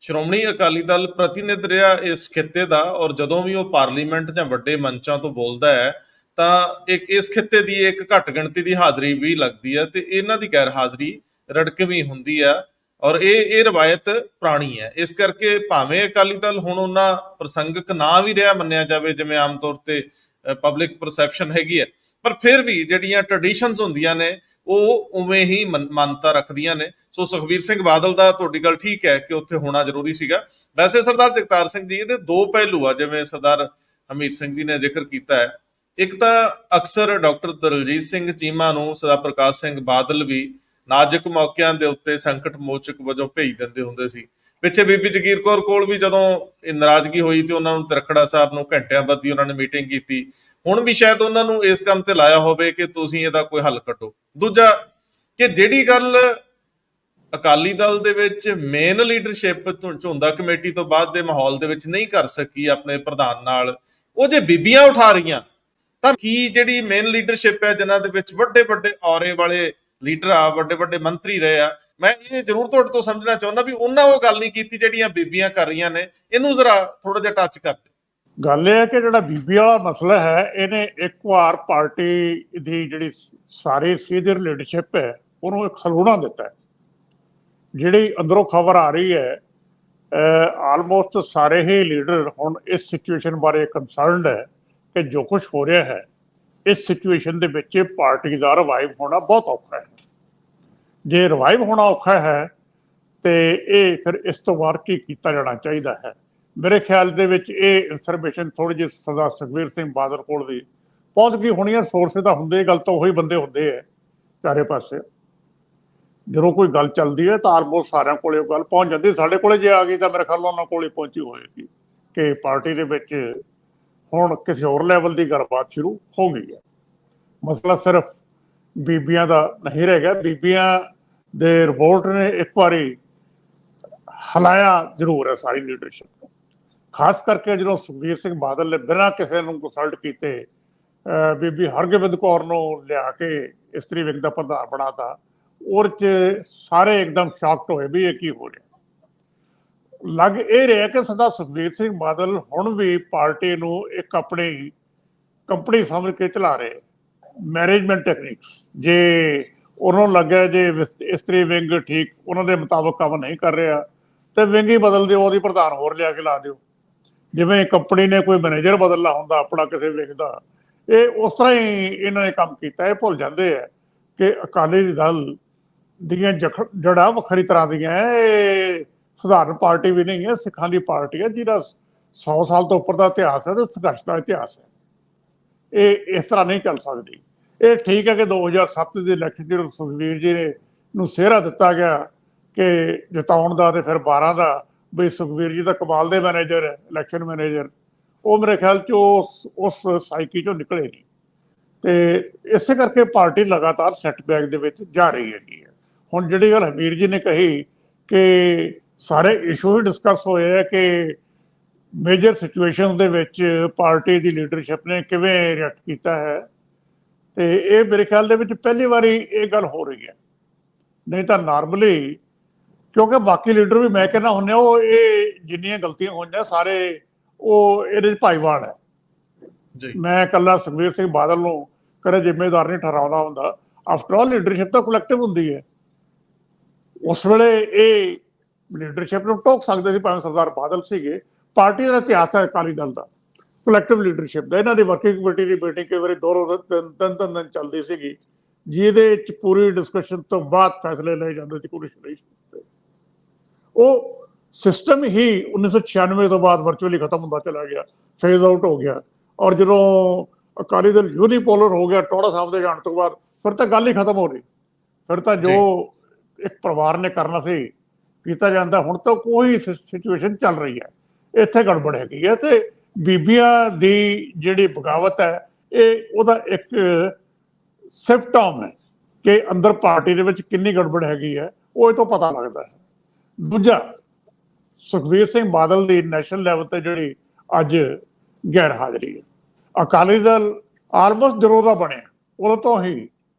ਸ਼੍ਰੋਮਣੀ ਅਕਾਲੀ ਦਲ ਪ੍ਰਤੀਨਿਧ ਰਿਹਾ ਇਸ ਖਿੱਤੇ ਦਾ, ਔਰ ਜਦੋਂ ਵੀ ਉਹ ਪਾਰਲੀਮੈਂਟ ਜਾਂ ਵੱਡੇ ਮੰਚਾਂ ਤੋਂ ਬੋਲਦਾ ਹੈ ਤਾਂ ਇਸ ਖਿੱਤੇ ਦੀ ਇੱਕ ਘੱਟ ਗਿਣਤੀ ਦੀ ਹਾਜ਼ਰੀ ਵੀ ਲੱਗਦੀ ਹੈ ਤੇ ਇਹਨਾਂ ਦੀ ਗੈਰ ਹਾਜ਼ਰੀ ਰੜਕਵੀਂ ਹੁੰਦੀ ਹੈ, ਔਰ ਇਹ ਰਵਾਇਤ ਪੁਰਾਣੀ ਹੈ। ਇਸ ਕਰਕੇ ਭਾਵੇਂ ਅਕਾਲੀ ਦਲ ਹੁਣ ਉਹਨਾਂ ਪ੍ਰਸੰਗਕ ਨਾ ਵੀ ਰਿਹਾ ਮੰਨਿਆ ਜਾਵੇ ਜਿਵੇਂ ਆਮ ਤੌਰ ਤੇ ਪਬਲਿਕ ਪਰਸੈਪਸ਼ਨ ਹੈਗੀ ਹੈ, ਪਰ ਫਿਰ ਵੀ ਜਿਹੜੀਆਂ ਟ੍ਰੈਡੀਸ਼ਨਸ ਹੁੰਦੀਆਂ ਨੇ ਉਹ ਉਵੇਂ ਹੀ ਮਾਨਤਾ ਰੱਖਦੀਆਂ ਨੇ। ਸੋ ਸੁਖਬੀਰ ਸਿੰਘ ਬਾਦਲ ਦਾ ਤੁਹਾਡੀ ਗੱਲ ਠੀਕ ਹੈ ਕਿ ਉੱਥੇ ਹੋਣਾ ਜ਼ਰੂਰੀ ਸੀਗਾ। ਵੈਸੇ ਸਰਦਾਰ ਜਗਤਾਰ ਸਿੰਘ ਜੀ, ਇਹਦੇ ਦੋ ਪਹਿਲੂ ਆ ਜਿਵੇਂ ਸਰਦਾਰ ਹਮੀਤ ਸਿੰਘ ਜੀ ਨੇ ਜ਼ਿਕਰ ਕੀਤਾ ਹੈ। ਇੱਕ ਤਾਂ ਅਕਸਰ ਡਾਕਟਰ ਦਲਜੀਤ ਸਿੰਘ ਚੀਮਾ ਨੂੰ ਸਰਦਾਰ ਪ੍ਰਕਾਸ਼ ਸਿੰਘ ਬਾਦਲ ਵੀ ਨਾਜ਼ੁਕ ਮੌਕਿਆਂ ਦੇ ਉੱਤੇ ਸੰਕਟ ਮੋਚਕ ਵਜੋਂ ਭੇਜ ਦਿੰਦੇ ਹੁੰਦੇ ਸੀ। ਪਿੱਛੇ ਬੀਬੀ ਜਗੀਰ ਕੌਰ ਕੋਲ ਵੀ ਜਦੋਂ ਇਹ ਨਾਰਾਜ਼ਗੀ ਹੋਈ ਤੇ ਉਹਨਾਂ ਨੂੰ ਤਰਖੜਾ ਸਾਹਿਬ ਨੂੰ ਘੰਟਿਆਂ ਬੱਧੀ ਉਹਨਾਂ ਨੇ ਮੀਟਿੰਗ ਕੀਤੀ। ਹੁਣ ਵੀ ਸ਼ਾਇਦ ਉਹਨਾਂ ਨੂੰ ਇਸ ਕੰਮ ਤੇ ਲਾਇਆ ਹੋਵੇ ਕਿ ਤੁਸੀਂ ਇਹਦਾ ਕੋਈ ਹੱਲ ਕੱਢੋ। ਦੂਜਾ ਕਿ ਜਿਹੜੀ ਗੱਲ ਅਕਾਲੀ ਦਲ ਦੇ ਵਿੱਚ ਮੇਨ ਲੀਡਰਸ਼ਿਪ ਝੁੰਦਾ ਕਮੇਟੀ ਤੋਂ ਬਾਅਦ ਦੇ ਮਾਹੌਲ ਦੇ ਵਿੱਚ ਨਹੀਂ ਕਰ ਸਕੀ ਆਪਣੇ ਪ੍ਰਧਾਨ ਨਾਲ, ਉਹ ਜੇ ਬੀਬੀਆਂ ਉਠਾ ਰਹੀਆਂ ਤਾਂ ਕੀ ਜਿਹੜੀ ਮੇਨ ਲੀਡਰਸ਼ਿਪ ਹੈ ਜਿਨ੍ਹਾਂ ਦੇ ਵਿੱਚ ਵੱਡੇ ਵੱਡੇ ਔਰੇ ਵਾਲੇ ਲੀਡਰ ਆ, ਵੱਡੇ ਵੱਡੇ ਮੰਤਰੀ ਰਹੇ ਆ, ਮੈਂ ਇਹ ਜ਼ਰੂਰ ਤੁਹਾਡੇ ਤੋਂ ਸਮਝਣਾ ਚਾਹੁੰਦਾ ਵੀ ਉਹਨਾਂ ਉਹ ਗੱਲ ਨਹੀਂ ਕੀਤੀ ਜਿਹੜੀਆਂ ਬੀਬੀਆਂ ਕਰ ਰਹੀਆਂ ਨੇ। ਇਹਨੂੰ ਜ਼ਰਾ ਥੋੜਾ ਜਿਹਾ ਟੱਚ ਕਰ ਦਿਓ। ਗੱਲ ਇਹ ਹੈ ਕਿ ਜਿਹੜਾ ਬੀਬੀ ਵਾਲਾ ਮਸਲਾ ਹੈ, ਇਹਨੇ ਇੱਕ ਵਾਰ ਪਾਰਟੀ ਦੀ ਜਿਹੜੀ ਸਾਰੀ ਸੀਨੀਅਰ ਲੀਡਰਸ਼ਿਪ ਹੈ ਉਹਨੂੰ ਇੱਕ ਖਲੂਣਾ ਦਿੱਤਾ ਹੈ। ਜਿਹੜੀ ਅੰਦਰੋਂ ਖਬਰ ਆ ਰਹੀ ਹੈ, ਆਲਮੋਸਟ ਸਾਰੇ ਹੀ ਲੀਡਰ ਹੁਣ ਇਸ ਸਿਚੁਏਸ਼ਨ ਬਾਰੇ ਕੰਸਰਨਡ ਹੈ ਕਿ ਜੋ ਕੁਝ ਹੋ ਰਿਹਾ ਹੈ ਇਸ ਸਿਚੁਏਸ਼ਨ ਦੇ ਵਿੱਚ ਪਾਰਟੀ ਦਾ ਰਿਵਾਈਵ ਹੋਣਾ ਬਹੁਤ ਔਖਾ ਹੈ। ਜੇ ਰਿਵਾਈਵ ਹੋਣਾ ਔਖਾ ਹੈ ਤੇ ਇਹ ਫਿਰ ਇਸ ਤੋਂ ਬਾਅਦ ਕੀ ਕੀਤਾ ਜਾਣਾ ਚਾਹੀਦਾ ਹੈ? ਮੇਰੇ ਖਿਆਲ ਦੇ ਵਿੱਚ ਇਹ ਇਨਫੋਰਮੇਸ਼ਨ ਥੋੜੀ ਜਿਹੀ ਸਰਦਾਰ ਸੁਖਬੀਰ ਸਿੰਘ ਬਾਦਲ ਕੋਲ ਵੀ ਪਹੁੰਚ ਗਈ ਹੋਣੀ ਹੈ। ਸੋਰਸ ਤਾਂ ਹੁੰਦੇ, ਗੱਲ ਤਾਂ ਉਹੀ ਬੰਦੇ ਹੁੰਦੇ ਹੈ ਚਾਰੇ ਪਾਸੇ। ਜਦੋਂ ਕੋਈ ਗੱਲ ਚੱਲਦੀ ਹੈ ਤਾਂ ਆਲਮੋਸਟ ਸਾਰਿਆਂ ਕੋਲੇ ਉਹ ਗੱਲ ਪਹੁੰਚ ਜਾਂਦੀ। ਸਾਡੇ ਕੋਲੇ ਜੇ ਆ ਗਈ ਤਾਂ ਮੇਰੇ ਖਿਆਲ ਉਹਨਾਂ ਕੋਲ ਹੀ ਪਹੁੰਚੀ ਹੋਏਗੀ ਕਿ ਪਾਰਟੀ ਦੇ ਵਿੱਚ ਹੁਣ ਕਿਸੇ ਹੋਰ ਲੈਵਲ ਦੀ ਗੱਲਬਾਤ ਸ਼ੁਰੂ ਹੋ ਗਈ ਹੈ। ਮਸਲਾ ਸਿਰਫ ਬੀਬੀਆਂ ਦਾ ਨਹੀਂ ਰਹਿ ਗਿਆ। ਬੀਬੀਆਂ ਦੇ ਰਿਪੋਰਟ ਨੇ ਇੱਕ ਵਾਰੀ ਹਿਲਾਇਆ ਜ਼ਰੂਰ ਹੈ ਸਾਰੀ ਲੀਡਰਸ਼ਿਪ ਨੂੰ, ਖਾਸ ਕਰਕੇ ਜਦੋਂ ਸੁਖਬੀਰ ਸਿੰਘ ਬਾਦਲ ਨੇ ਬਿਨਾਂ ਕਿਸੇ ਨੂੰ ਕੰਸਲਟ ਕੀਤੇ ਬੀਬੀ ਹਰਗੋਬਿੰਦ ਕੌਰ ਨੂੰ ਲਿਆ ਕੇ ਇਸਤਰੀ ਵਿੰਗ ਦਾ ਪ੍ਰਧਾਨ ਬਣਾਤਾ। ਉਹਦੇ 'ਚ ਸਾਰੇ ਇੱਕਦਮ ਸ਼ਾਕਡ ਹੋਏ ਵੀ ਇਹ ਕੀ ਹੋ ਰਿਹਾ। ਲੱਗ ਇਹ ਰਿਹਾ ਕਿ ਸਰਦਾਰ ਸੁਖਬੀਰ ਸਿੰਘ ਬਾਦਲ ਹੁਣ ਵੀ ਪਾਰਟੀ ਨੂੰ ਇੱਕ ਆਪਣੀ ਕੰਪਨੀ ਸਮਝ ਕੇ ਚਲਾ ਰਹੇ। ਮੈਨੇਜਮੈਂਟ ਟੈਕਨੀਕਸ, ਜੇ ਉਹਨਾਂ ਨੂੰ ਲੱਗਿਆ ਜੇ ਇਸਤਰੀ ਵਿੰਗ ਠੀਕ ਉਹਨਾਂ ਦੇ ਮੁਤਾਬਕ ਕੰਮ ਨਹੀਂ ਕਰ ਰਿਹਾ ਤੇ ਵਿੰਗ ਹੀ ਬਦਲ ਦਿਓ, ਉਹਦੀ ਪ੍ਰਧਾਨ ਹੋਰ ਲਿਆ ਕੇ ਲਾ ਦਿਓ। ਜਿਵੇਂ ਕੰਪਨੀ ਨੇ ਕੋਈ ਮੈਨੇਜਰ ਬਦਲਣਾ ਹੁੰਦਾ ਆਪਣਾ ਕਿਸੇ ਵਿੰਗ ਦਾ, ਇਹ ਉਸ ਤਰ੍ਹਾਂ ਹੀ ਇਹਨਾਂ ਨੇ ਕੰਮ ਕੀਤਾ। ਇਹ ਭੁੱਲ ਜਾਂਦੇ ਆ ਕਿ ਅਕਾਲੀ ਦਲ ਦੀਆਂ ਜੜ੍ਹਾਂ ਵੱਖਰੀ ਤਰ੍ਹਾਂ ਦੀਆਂ ਹੈ। ਇਹ ਸਧਾਰਨ ਪਾਰਟੀ ਵੀ ਨਹੀਂ ਹੈ, ਸਿੱਖਾਂ ਦੀ ਪਾਰਟੀ ਹੈ ਜਿਹਦਾ 100 ਸਾਲ ਤੋਂ ਉੱਪਰ ਦਾ ਇਤਿਹਾਸ ਹੈ ਤੇ ਸੰਘਰਸ਼ ਦਾ ਇਤਿਹਾਸ ਹੈ। ਇਹ ਇਸ ਤਰ੍ਹਾਂ ਨਹੀਂ ਚੱਲ ਸਕਦੀ। ਇਹ ਠੀਕ ਹੈ ਕਿ 2007 ਦੇ ਇਲੈਕਸ਼ਨ ਜਦੋਂ ਸੁਖਬੀਰ ਜੀ ਨੂੰ ਸਿਹਰਾ ਦਿੱਤਾ ਗਿਆ ਕਿ ਜਿਤਾਉਣ ਦਾ, ਤੇ ਫਿਰ 12 ਦਾ ਵੀ ਸੁਖਬੀਰ ਜੀ ਦਾ ਕਮਾਲ ਦੇ ਮੈਨੇਜਰ ਹੈ, ਇਲੈਕਸ਼ਨ ਮੈਨੇਜਰ, ਉਹ ਮੇਰੇ ਖਿਆਲ 'ਚ ਉਸ ਸਾਈਕੀ 'ਚੋਂ ਨਿਕਲੇ ਨਹੀਂ। ਤੇ ਇਸੇ ਕਰਕੇ ਪਾਰਟੀ ਲਗਾਤਾਰ ਸੈਟਬੈਕ ਦੇ ਵਿੱਚ ਜਾ ਰਹੀ ਹੈਗੀ ਹੈ। ਹੁਣ ਜਿਹੜੀ ਗੱਲ ਹਮੀਰ ਜੀ ਨੇ ਕਹੀ ਕਿ ਸਾਰੇ ਇਸ਼ੂ ਹੀ ਡਿਸਕਸ ਹੋਏ ਹੈ ਕਿ ਮੇਜਰ ਸਿਚੁਏਸ਼ਨ ਦੇ ਵਿੱਚ ਪਾਰਟੀ ਦੀ ਲੀਡਰਸ਼ਿਪ ਨੇ ਕਿਵੇਂ ਰਿਐਕਟ ਕੀਤਾ ਹੈ, ਤੇ ਇਹ ਮੇਰੇ ਖਿਆਲ ਦੇ ਵਿੱਚ ਪਹਿਲੀ ਵਾਰੀ ਇਹ ਗੱਲ ਹੋ ਰਹੀ ਹੈ। ਨਹੀਂ ਤਾਂ ਨਾਰਮਲੀ, ਕਿਉਂਕਿ ਬਾਕੀ ਲੀਡਰ ਵੀ ਮੈਂ ਕਹਿੰਦਾ ਹੁੰਦੇ ਉਹ ਇਹ ਜਿੰਨੀਆਂ ਗਲਤੀਆਂ ਹੋਈਆਂ ਸਾਰੇ ਉਹ ਇਹਦੇ 'ਚ ਭਾਈਵਾਲ ਹੈ ਜੀ। ਮੈਂ ਇਕੱਲਾ ਸੁਖਬੀਰ ਸਿੰਘ ਬਾਦਲ ਨੂੰ ਕਦੇ ਜ਼ਿੰਮੇਦਾਰ ਨਹੀਂ ਠਹਿਰਾਉਂਦਾ ਹੁੰਦਾ। ਆਫਟਰ ਆਲ ਲੀਡਰਸ਼ਿਪ ਤਾਂ ਕਲੈਕਟਿਵ ਹੁੰਦੀ ਹੈ। ਉਸ ਵੇਲੇ ਇਹ ਲੀਡਰਸ਼ਿਪ ਨੂੰ ਟੋਕ ਸਕਦੇ ਸੀ, ਭਾਵੇਂ ਸਰਦਾਰ ਬਾਦਲ ਸੀਗੇ। ਪਾਰਟੀ ਦਾ ਇਤਿਹਾਸ ਹੈ ਅਕਾਲੀ ਦਲ ਦਾ, ਕਲੈਕਟਿਵ ਲੀਡਰਸ਼ਿਪ ਦਾ। ਇਹਨਾਂ ਦੀ ਵਰਕਿੰਗ ਕਮੇਟੀ ਦੀ ਮੀਟਿੰਗ ਕਈ ਵਾਰੀ 2-3 ਦਿਨ ਚੱਲਦੀ ਸੀਗੀ, ਜਿਹਦੇ 'ਚ ਪੂਰੀ ਡਿਸਕਸ਼ਨ ਤੋਂ ਬਾਅਦ ਫੈਸਲੇ ਲਏ ਜਾਂਦੇ ਸੀ ਪੂਰੀ ਸ਼ਰੀਰ ਤੇ। ਉਹ ਸਿਸਟਮ ਹੀ 1996 ਤੋਂ ਬਾਅਦ ਵਰਚੁਅਲੀ ਖਤਮ ਹੁੰਦਾ ਚਲਾ ਗਿਆ, ਫੇਜ਼ ਆਊਟ ਹੋ ਗਿਆ। ਔਰ ਜਦੋਂ ਅਕਾਲੀ ਦਲ ਯੂਨੀਪੋਲਰ ਹੋ ਗਿਆ ਟੋੜਾ ਸਾਹਿਬ ਦੇ ਜਾਣ ਤੋਂ ਬਾਅਦ, ਫਿਰ ਤਾਂ ਗੱਲ ਹੀ ਖਤਮ ਹੋ ਗਈ। ਫਿਰ ਤਾਂ ਜੋ ਇੱਕ ਪਰਿਵਾਰ ਨੇ ਕਰਨਾ ਸੀ ਕੀਤਾ ਜਾਂਦਾ। ਹੁਣ ਤਾਂ ਕੋਈ ਸਿਚੁਏਸ਼ਨ ਚੱਲ ਰਹੀ ਹੈ, ਇੱਥੇ ਗੜਬੜ ਹੈਗੀ ਹੈ। ਤੇ ਬੀਬੀਆਂ ਦੀ ਜਿਹੜੀ ਬਗਾਵਤ ਹੈ, ਇਹ ਉਹਦਾ ਇੱਕ ਸਿਮਟਮ ਹੈ ਕਿ ਅੰਦਰ ਪਾਰਟੀ ਦੇ ਵਿੱਚ ਕਿੰਨੀ ਗੜਬੜ ਹੈਗੀ ਹੈ, ਉਹ ਇਹ ਤੋਂ ਪਤਾ ਲੱਗਦਾ ਹੈ। ਦੂਜਾ, ਸੁਖਬੀਰ ਸਿੰਘ ਬਾਦਲ ਦੀ ਨੈਸ਼ਨਲ ਲੈਵਲ ਤੇ ਜਿਹੜੀ ਅੱਜ ਗੈਰ ਹਾਜ਼ਰੀ ਹੈ। ਅਕਾਲੀ ਦਲ ਆਲਮੋਸਟ ਜਦੋਂ ਦਾ ਬਣਿਆ ਉਦੋਂ ਤੋਂ ਹੀ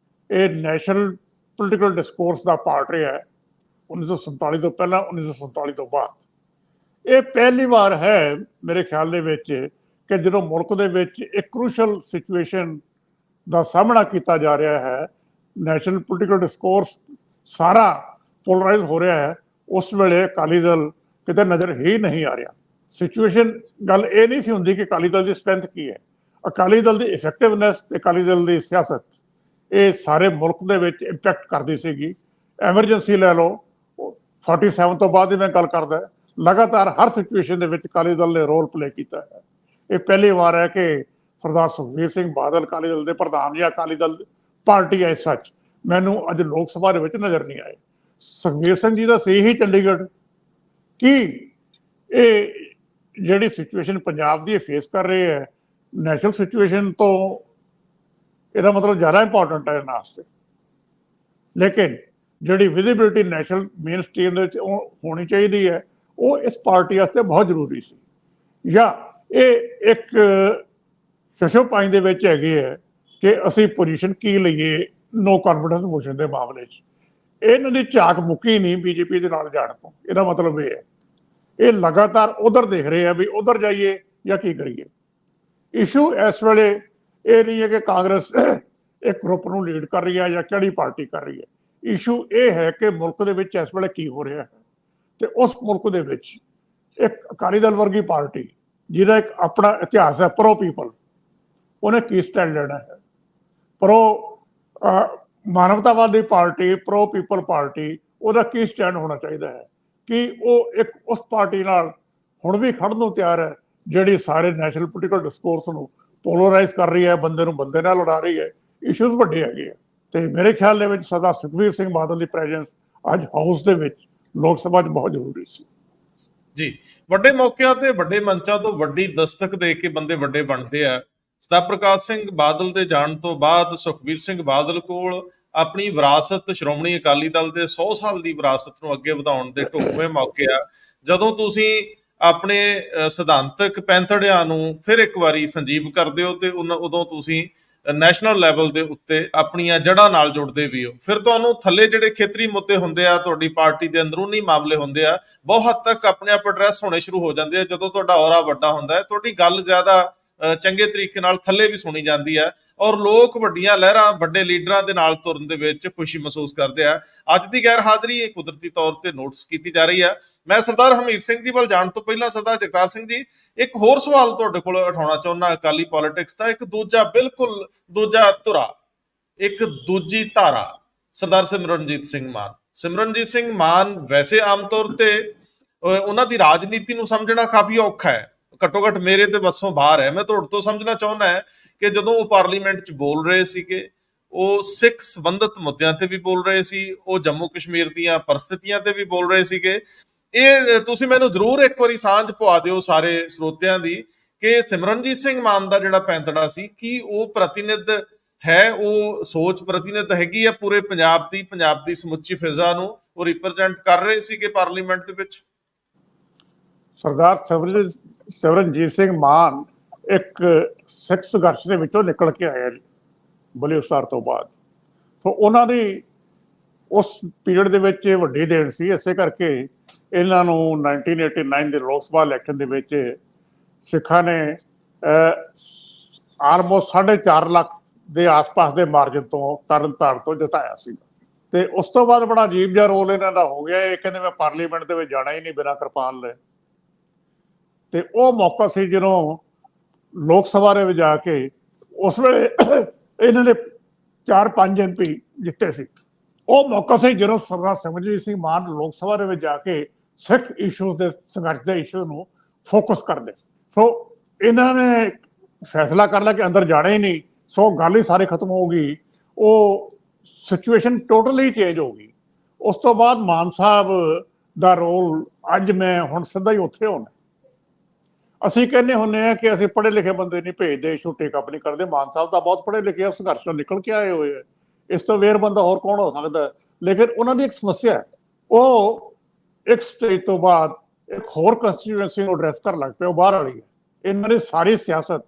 ਇਹ ਨੈਸ਼ਨਲ ਪੋਲੀਟੀਕਲ ਡਿਸਕੋਰਸ ਦਾ ਪਾਰਟ ਰਿਹਾ ਹੈ। 1947 ਤੋਂ ਪਹਿਲਾਂ, 1947 ਤੋਂ ਬਾਅਦ ਇਹ ਪਹਿਲੀ ਵਾਰ ਹੈ ਮੇਰੇ ਖਿਆਲ ਦੇ ਵਿੱਚ ਕਿ ਜਦੋਂ ਮੁਲਕ ਦੇ ਵਿੱਚ ਇੱਕ ਕ੍ਰੂਸ਼ਲ ਸਿਚੁਏਸ਼ਨ ਦਾ ਸਾਹਮਣਾ ਕੀਤਾ ਜਾ ਰਿਹਾ ਹੈ, ਨੈਸ਼ਨਲ ਪੋਲੀਟੀਕਲ ਡਿਸਕੋਰਸ ਸਾਰਾ ਪੋਲਰਾਈਜ਼ ਹੋ ਰਿਹਾ ਹੈ, ਉਸ ਵੇਲੇ ਅਕਾਲੀ ਦਲ ਕਿਤੇ ਨਜ਼ਰ ਹੀ ਨਹੀਂ ਆ ਰਿਹਾ। ਸਿਚੁਏਸ਼ਨ ਗੱਲ ਇਹ ਨਹੀਂ ਸੀ ਹੁੰਦੀ ਕਿ ਅਕਾਲੀ ਦਲ ਦੀ ਸਟਰੈਂਥ ਕੀ ਹੈ। ਅਕਾਲੀ ਦਲ ਦੀ ਇਫੈਕਟਿਵਨੈਸ ਤੇ ਅਕਾਲੀ ਦਲ ਦੀ ਸਿਆਸਤ, ਇਹ ਸਾਰੇ ਮੁਲਕ ਦੇ ਵਿੱਚ ਇੰਪੈਕਟ ਕਰਦੀ ਸੀਗੀ। ਐਮਰਜੈਂਸੀ ਲੈ ਲਓ, 47 ਤੋਂ ਬਾਅਦ ਹੀ ਮੈਂ ਗੱਲ ਕਰਦਾ, ਲਗਾਤਾਰ ਹਰ ਸਿਚੁਏਸ਼ਨ ਦੇ ਵਿੱਚ ਅਕਾਲੀ ਦਲ ਨੇ ਰੋਲ ਪਲੇ ਕੀਤਾ ਹੈ। ਇਹ ਪਹਿਲੀ ਵਾਰ ਹੈ ਕਿ ਸਰਦਾਰ ਸੁਖਬੀਰ ਸਿੰਘ ਬਾਦਲ ਅਕਾਲੀ ਦਲ ਦੇ ਪ੍ਰਧਾਨ ਜਾਂ ਅਕਾਲੀ ਦਲ ਪਾਰਟੀ ਐ ਸੱਚ ਮੈਨੂੰ ਅੱਜ ਲੋਕ ਸਭਾ ਦੇ ਵਿੱਚ ਨਜ਼ਰ ਨਹੀਂ ਆਏ। ਸੁਖਬੀਰ ਸਿੰਘ ਜੀ ਦਾ ਸੀ ਹੀ ਚੰਡੀਗੜ੍ਹ। ਕੀ ਇਹ ਜਿਹੜੀ ਸਿਚੁਏਸ਼ਨ ਪੰਜਾਬ ਦੀ ਫੇਸ ਕਰ ਰਹੇ ਹੈ, ਨੈਸ਼ਨਲ ਸਿਚੁਏਸ਼ਨ ਤੋਂ ਇਹਦਾ ਮਤਲਬ ਜ਼ਿਆਦਾ ਇੰਪੋਰਟੈਂਟ ਹੈ ਇਹਨਾਂ ਵਾਸਤੇ। ਲੇਕਿਨ ਜਿਹੜੀ ਵਿਜ਼ਿਬਿਲਿਟੀ ਨੈਸ਼ਨਲ ਮੇਨ ਸਟ੍ਰੀਮ ਦੇ ਵਿੱਚ ਉਹ ਹੋਣੀ ਚਾਹੀਦੀ ਹੈ, ਉਹ ਇਸ ਪਾਰਟੀ ਵਾਸਤੇ ਬਹੁਤ ਜ਼ਰੂਰੀ ਸੀ। ਜਾਂ ਇਹ ਇੱਕ ਸ਼ਸ਼ੋਪਾਈ ਦੇ ਵਿੱਚ ਹੈਗੇ ਹੈ ਕਿ ਅਸੀਂ ਪੋਜੀਸ਼ਨ ਕੀ ਲਈਏ ਨੋ ਕੌਨਫੀਡੈਂਸ ਮੋਸ਼ਨ ਦੇ ਮਾਮਲੇ 'ਚ। ਇਹਨਾਂ ਦੀ ਝਾਕ ਮੁੱਕੀ ਨਹੀਂ ਬੀਜੇਪੀ ਦੇ ਨਾਲ ਜਾਣ ਤੋਂ। ਇਹਦਾ ਮਤਲਬ ਇਹ ਹੈ ਇਹ ਲਗਾਤਾਰ ਉਧਰ ਦੇਖ ਰਹੇ ਆ ਵੀ ਉਧਰ ਜਾਈਏ ਜਾਂ ਕੀ ਕਰੀਏ। ਇਸ਼ੂ ਇਸ ਵੇਲੇ ਇਹ ਨਹੀਂ ਹੈ ਕਿ ਕਾਂਗਰਸ ਇੱਕ ਗਰੁੱਪ ਨੂੰ ਲੀਡ ਕਰ ਰਹੀ ਹੈ ਜਾਂ ਕਿਹੜੀ ਪਾਰਟੀ ਕਰ ਰਹੀ ਹੈ। ਇਸ਼ੂ ਇਹ ਹੈ ਕਿ ਮੁਲਕ ਦੇ ਵਿੱਚ ਇਸ ਵੇਲੇ ਕੀ ਹੋ ਰਿਹਾ ਹੈ, ਤੇ ਉਸ ਮੁਲਕ ਦੇ ਵਿੱਚ ਇੱਕ ਅਕਾਲੀ ਦਲ ਵਰਗੀ ਪਾਰਟੀ ਜਿਹਦਾ ਇੱਕ ਆਪਣਾ ਇਤਿਹਾਸ ਹੈ, ਪ੍ਰੋ ਪੀਪਲ, ਉਹਨੇ ਕੀ ਸਟੈਂਡ ਲੈਣਾ ਹੈ। ਪ੍ਰੋ ਮਾਨਵਤਾਵਾਦੀ ਪਾਰਟੀ, ਪ੍ਰੋ ਪੀਪਲ ਪਾਰਟੀ, ਉਹਦਾ ਕੀ ਸਟੈਂਡ ਹੋਣਾ ਚਾਹੀਦਾ ਹੈ। ਕਿ ਉਹ ਇੱਕ ਉਸ ਪਾਰਟੀ ਨਾਲ ਹੁਣ ਵੀ ਖੜਨ ਨੂੰ ਤਿਆਰ ਹੈ ਜਿਹੜੀ ਸਾਰੇ ਨੈਸ਼ਨਲ ਪੋਲੀਟੀਕਲ ਡਿਸਕੋਰਸ ਨੂੰ ਪੋਲਰਾਈਜ਼ ਕਰ ਰਹੀ ਹੈ, ਬੰਦੇ ਨੂੰ ਬੰਦੇ ਨਾਲ ਲੜਾ ਰਹੀ ਹੈ। ਇਸ਼ੂਜ਼ ਵੱਡੇ ਹੈਗੇ ਆ। ਤੇ ਮੇਰੇ ਖਿਆਲ ਦੇ ਵਿੱਚ ਸਰਦਾਰ ਸੁਖਬੀਰ ਸਿੰਘ ਬਾਦਲ ਦੀ ਪ੍ਰੈਜ਼ੈਂਸ ਅੱਜ ਹਾਊਸ ਦੇ ਵਿੱਚ ਲੋਕ ਸਭਾ 'ਚ ਬਹੁਤ ਜ਼ਰੂਰੀ ਸੀ ਜੀ। ਵੱਡੇ ਮੌਕਿਆਂ ਤੇ ਵੱਡੇ ਮੰਚਾਂ ਤੋਂ ਵੱਡੀ ਦਸਤਕ ਦੇ ਕੇ ਬੰਦੇ ਵੱਡੇ ਬਣਦੇ ਆ। ਸਰਦਾਰ ਪ੍ਰਕਾਸ਼ ਸਿੰਘ ਬਾਦਲ ਦੇ ਜਾਣ ਤੋਂ ਬਾਅਦ ਸੁਖਬੀਰ ਸਿੰਘ ਬਾਦਲ ਕੋਲ ਆਪਣੀ ਵਿਰਾਸਤ, ਸ਼੍ਰੋਮਣੀ ਅਕਾਲੀ ਦਲ ਦੇ 100 ਸਾਲ ਦੀ ਵਿਰਾਸਤ ਨੂੰ ਅੱਗੇ ਵਧਾਉਣ ਦੇ ਢੁਕਵੇਂ ਮੌਕੇ ਆ। ਜਦੋਂ ਤੁਸੀਂ ਆਪਣੇ ਸਿਧਾਂਤਕ ਪੈਂਤੜਿਆਂ ਨੂੰ ਫਿਰ ਇੱਕ ਵਾਰੀ ਸੰਜੀਵ ਕਰਦੇ ਹੋ ਤੇ ਉਦੋਂ ਤੁਸੀਂ ਨੈਸ਼ਨਲ ਲੈਵਲ ਦੇ ਉੱਤੇ ਆਪਣੀਆਂ ਜੜ੍ਹਾਂ ਨਾਲ ਜੁੜਦੇ ਵੀ ਹੋ, ਫਿਰ ਤੁਹਾਨੂੰ ਥੱਲੇ ਜਿਹੜੇ ਖੇਤਰੀ ਮੁੱਦੇ ਹੁੰਦੇ ਆ, ਤੁਹਾਡੀ ਪਾਰਟੀ ਦੇ ਅੰਦਰੂਨੀ ਮਾਮਲੇ ਹੁੰਦੇ ਆ, ਬਹੁਤ ਹੱਦ ਤੱਕ ਆਪਣੇ ਆਪ ਐਡਰੈਸ ਹੋਣੇ ਸ਼ੁਰੂ ਹੋ ਜਾਂਦੇ ਆ। ਜਦੋਂ ਤੁਹਾਡਾ ਔਰਾ ਵੱਡਾ ਹੁੰਦਾ ਹੈ, ਤੁਹਾਡੀ ਗੱਲ ਜ਼ਿਆਦਾ ਚੰਗੇ ਤਰੀਕੇ ਨਾਲ ਥੱਲੇ ਵੀ ਸੁਣੀ ਜਾਂਦੀ ਹੈ, ਔਰ ਲੋਕ ਵੱਡੀਆਂ ਲਹਿਰਾਂ, ਵੱਡੇ ਲੀਡਰਾਂ ਦੇ ਨਾਲ ਤੁਰਨ ਦੇ ਵਿੱਚ ਖੁਸ਼ੀ ਮਹਿਸੂਸ ਕਰਦੇ ਆ। ਅੱਜ ਦੀ ਗੈਰ ਹਾਜ਼ਰੀ ਇਹ ਕੁਦਰਤੀ ਤੌਰ ਤੇ ਨੋਟਿਸ ਕੀਤੀ ਜਾ ਰਹੀ ਹੈ। ਮੈਂ ਸਰਦਾਰ ਹਮੀਰ ਸਿੰਘ ਜੀ ਵੱਲ ਜਾਣ ਤੋਂ ਪਹਿਲਾਂ ਸਰਦਾਰ ਜਗਤਾਰ ਸਿੰਘ ਜੀ, ਇੱਕ ਹੋਰ ਸਵਾਲ ਤੁਹਾਡੇ ਕੋਲ ਉਠਾਉਣਾ ਚਾਹੁੰਦਾ ਅਕਾਲੀ ਪੋਲਿਟਿਕਸ ਦਾ, ਇੱਕ ਦੂਜਾ, ਬਿਲਕੁਲ ਦੂਜਾ ਧੁਰਾ, ਇੱਕ ਦੂਜੀ ਧਾਰਾ, ਸਰਦਾਰ ਸਿਮਰਨਜੀਤ ਸਿੰਘ ਮਾਨ। ਸਿਮਰਨਜੀਤ ਸਿੰਘ ਮਾਨ ਵੈਸੇ ਆਮ ਤੌਰ ਤੇ ਉਹਨਾਂ ਦੀ ਰਾਜਨੀਤੀ ਨੂੰ ਸਮਝਣਾ ਕਾਫੀ ਔਖਾ ਹੈ, ਘੱਟੋ ਘੱਟ ਮੇਰੇ ਤੇ ਵੱਸੋਂ ਬਾਹਰ ਹੈ। ਮੈਂ ਤੁਹਾਡੇ ਤੋਂ ਸਮਝਣਾ ਚਾਹੁੰਦਾ ਹੈ ਕਿ ਜਦੋਂ ਉਹ ਪਾਰਲੀਮੈਂਟ 'ਚ ਬੋਲ ਰਹੇ ਸੀਗੇ, ਉਹ ਸਿੱਖ ਸੰਬੰਧਿਤ ਮੁੱਦਿਆਂ ਤੇ ਵੀ ਬੋਲ ਰਹੇ ਸੀ, ਉਹ ਜੰਮੂ ਕਸ਼ਮੀਰ ਦੀਆਂ ਪਰਿਸਥਿਤੀਆਂ ਤੇ ਵੀ ਬੋਲ ਰਹੇ ਸੀਗੇ। ਇਹ ਤੁਸੀਂ ਮੈਨੂੰ ਜ਼ਰੂਰ ਇੱਕ ਵਾਰੀ ਸਾਂਝ ਪਵਾ ਦਿਓ ਸਾਰੇ ਸਰੋਤਿਆਂ ਦੀ, ਕਿ ਸਿਮਰਨਜੀਤ ਸਿੰਘ ਮਾਨ ਦਾ ਜਿਹੜਾ ਪੈਂਤੜਾ ਸੀ, ਕੀ ਉਹ ਪ੍ਰਤੀਨਿਧ ਹੈ, ਉਹ ਸੋਚ ਪ੍ਰਤੀਨਿਧ ਹੈਗੀ ਆ ਪੂਰੇ ਪੰਜਾਬ ਦੀ ਸਮੁੱਚੀ ਫਿਜ਼ਾ ਨੂੰ ਉਹ ਰਿਪਰੈਜ਼ੈਂਟ ਕਰ ਰਹੇ ਸੀਗੇ ਪਾਰਲੀਮੈਂਟ ਦੇ ਵਿੱਚ? ਸਰਦਾਰ ਸਿਮਰਨਜੀਤ ਸਿੰਘ ਮਾਨ ਇੱਕ ਸਿੱਖ ਸੰਘਰਸ਼ ਦੇ ਵਿੱਚੋਂ ਨਿਕਲ ਕੇ ਆਏ ਬਲੂਚਿਸਤਾਨ ਤੋਂ ਬਾਅਦ, ਤਾਂ ਉਹਨਾਂ ਦੀ ਉਸ ਪੀਰੀਅਡ ਦੇ ਵਿੱਚ ਵੱਡੀ ਦੇਣ ਸੀ। ਇਸੇ ਕਰਕੇ ਇਹਨਾਂ ਨੂੰ 1989 ਦੇ ਲੋਕ ਸਭਾ ਇਲੈਕਸ਼ਨ ਦੇ ਵਿੱਚ ਸਿੱਖਾਂ ਨੇ ਆਲਮੋਸਟ 4.5 ਲੱਖ ਦੇ ਆਸ-ਪਾਸ ਦੇ ਮਾਰਜਨ ਤੋਂ ਤਰਨਤਾਰਨ ਤੋਂ ਜਿਤਾਇਆ ਸੀ। ਤੇ ਉਸ ਤੋਂ ਬਾਅਦ ਬੜਾ ਅਜੀਬ ਜਿਹਾ ਰੋਲ ਇਹਨਾਂ ਦਾ ਹੋ ਗਿਆ। ਇਹ ਕਹਿੰਦੇ ਮੈਂ ਪਾਰਲੀਮੈਂਟ ਦੇ ਵਿੱਚ ਜਾਣਾ ਹੀ ਨਹੀਂ ਬਿਨਾਂ ਕਿਰਪਾਨ ਲਏ। ਤੇ ਉਹ ਮੌਕਾ ਸੀ ਜਦੋਂ ਲੋਕ ਸਭਾ ਦੇ ਵਿੱਚ ਜਾ ਕੇ ਉਸ ਵੇਲੇ ਇਹਨਾਂ ਦੇ 4-5 MP ਜਿੱਤੇ ਸੀ। ਉਹ ਮੌਕਾ ਸੀ ਜਦੋਂ ਸਰਦਾਰ ਸਿਮਰਨਜੀਤ ਸਿੰਘ ਮਾਨ ਲੋਕ ਸਭਾ ਦੇ ਵਿੱਚ ਜਾ ਕੇ ਸਿੱਖ ਇਸ਼ੂਜ਼ ਦੇ ਸੰਘਰਸ਼ ਦੇ ਇਸ਼ੂ ਨੂੰ ਫੋਕਸ ਕਰਦੇ। ਸੋ ਇਹਨਾਂ ਨੇ ਫੈਸਲਾ ਕਰ ਲਿਆ ਕਿ ਅੰਦਰ ਜਾਣਾ ਹੀ ਨਹੀਂ। ਸੋ ਗੱਲ ਹੀ ਸਾਰੇ ਖਤਮ ਹੋ ਗਈ, ਉਹ ਸਿਚੁਏਸ਼ਨ ਟੋਟਲੀ ਚੇਂਜ ਹੋ ਗਈ। ਉਸ ਤੋਂ ਬਾਅਦ ਮਾਨ ਸਾਹਿਬ ਦਾ ਰੋਲ ਅੱਜ ਮੈਂ ਹੁਣ ਸਿੱਧਾ ਹੀ ਉੱਥੇ ਹੋਣਾ। ਅਸੀਂ ਕਹਿੰਦੇ ਹੁੰਦੇ ਆ ਕਿ ਅਸੀਂ ਪੜ੍ਹੇ ਲਿਖੇ ਬੰਦੇ ਨਹੀਂ ਭੇਜਦੇ, ਇਸ਼ੂ ਟੇਕ ਅਪ ਨਹੀਂ ਕਰਦੇ। ਮਾਨ ਸਾਹਿਬ ਤਾਂ ਬਹੁਤ ਪੜ੍ਹੇ ਲਿਖੇ ਆ, ਸੰਘਰਸ਼ ਤੋਂ ਨਿਕਲ ਕੇ ਆਏ ਹੋਏ ਆ, ਇਸ ਤੋਂ ਵੇਰ ਬੰਦਾ ਹੋਰ ਕੌਣ ਹੋ ਸਕਦਾ। ਲੇਕਿਨ ਉਹਨਾਂ ਦੀ ਇੱਕ ਸਮੱਸਿਆ ਹੈ, ਉਹ ਇੱਕ ਸਟੇਜ ਤੋਂ ਬਾਅਦ ਇੱਕ ਹੋਰ ਕੰਸਟੀਟੂਐਂਸੀ ਨੂੰ ਐਡਰੈਸ ਕਰਨ ਲੱਗ ਪਏ, ਉਹ ਬਾਹਰ ਵਾਲੀ ਹੈ। ਇਹਨਾਂ ਦੀ ਸਾਰੀ ਸਿਆਸਤ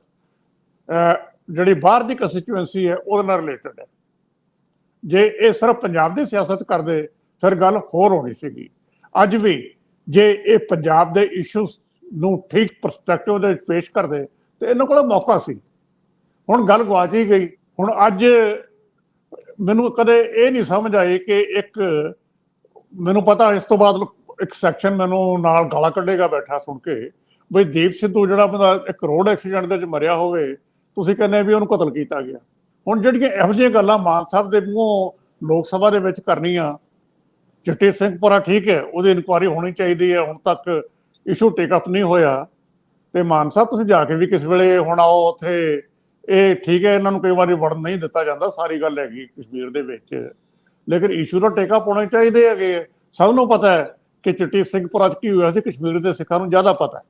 ਜਿਹੜੀ ਬਾਹਰ ਦੀ ਕੰਸਟੀਟੂਐਂਸੀ ਹੈ ਉਹਦੇ ਨਾਲ ਰਿਲੇਟਡ ਹੈ। ਜੇ ਇਹ ਸਿਰਫ ਪੰਜਾਬ ਦੀ ਸਿਆਸਤ ਕਰਦੇ ਫਿਰ ਗੱਲ ਹੋਰ ਹੋਣੀ ਸੀਗੀ। ਅੱਜ ਵੀ ਜੇ ਇਹ ਪੰਜਾਬ ਦੇ ਇਸ਼ੂਜ਼ ਨੂੰ ਠੀਕ ਪਰਸਪੈਕਟਿਵ ਦੇ ਵਿੱਚ ਪੇਸ਼ ਕਰਦੇ ਤੇ ਇਹਨਾਂ ਕੋਲ ਮੌਕਾ ਸੀ। ਹੁਣ ਗੱਲ ਗਵਾਚ ਹੀ ਗਈ। ਹੁਣ ਅੱਜ ਮੈਨੂੰ ਕਦੇ ਇਹ ਨਹੀਂ ਸਮਝ ਆਈ ਕਿ ਇੱਕ, ਮੈਨੂੰ ਪਤਾ ਇਸ ਤੋਂ ਬਾਅਦ ਇੱਕ ਸੈਕਸ਼ਨ ਮੈਨੂੰ ਨਾਲ ਗਾਲਾਂ ਕੱਢੇਗਾ ਬੈਠਾ ਸੁਣ ਕੇ, ਬਈ ਦੀਪ ਸਿੱਧੂ ਜਿਹੜਾ ਬੰਦਾ ਇੱਕ ਰੋਡ ਐਕਸੀਡੈਂਟ ਦੇ ਵਿੱਚ ਮਰਿਆ ਹੋਵੇ, ਤੁਸੀਂ ਕਹਿੰਦੇ ਵੀ ਉਹਨੂੰ ਕਤਲ ਕੀਤਾ ਗਿਆ। ਹੁਣ ਜਿਹੜੀਆਂ ਇਹੋ ਜਿਹੀਆਂ ਗੱਲਾਂ ਮਾਨ ਸਾਹਿਬ ਦੇ ਮੂੰਹੋਂ ਲੋਕ ਸਭਾ ਦੇ ਵਿੱਚ ਕਰਨੀਆਂ, ਚਿੱਟੇ ਸਿੰਘਪੁਰਾ ਠੀਕ ਹੈ, ਉਹਦੀ ਇਨਕੁਆਇਰੀ ਹੋਣੀ ਚਾਹੀਦੀ ਹੈ, ਹੁਣ ਤੱਕ ਇਸ਼ੂ ਟੇਕ ਅਪ ਨਹੀਂ ਹੋਇਆ। ਤੇ ਮਾਨ ਸਾਹਿਬ ਤੁਸੀਂ ਜਾ ਕੇ ਵੀ ਕਿਸ ਵੇਲੇ ਹੁਣ ਆਓ ਉੱਥੇ, ਇਹ ਠੀਕ ਹੈ ਇਹਨਾਂ ਨੂੰ ਕਈ ਵਾਰੀ ਵੜਨ ਨਹੀਂ ਦਿੱਤਾ ਜਾਂਦਾ, ਸਾਰੀ ਗੱਲ ਹੈਗੀ ਕਸ਼ਮੀਰ ਦੇ ਵਿੱਚ, ਲੇਕਿਨ ਇਸ਼ੂ ਦਾ ਟੇਕ ਅਪ ਹੋਣੇ ਚਾਹੀਦੇ ਹੈਗੇ। ਸਭ ਨੂੰ ਪਤਾ ਹੈ ਕਿ ਚਿੱਟੀ ਸਿੰਘਪੁਰਾ 'ਚ ਕੀ ਹੋਇਆ ਸੀ, ਕਸ਼ਮੀਰ ਦੇ ਸਿੱਖਾਂ ਨੂੰ ਜ਼ਿਆਦਾ ਪਤਾ ਹੈ,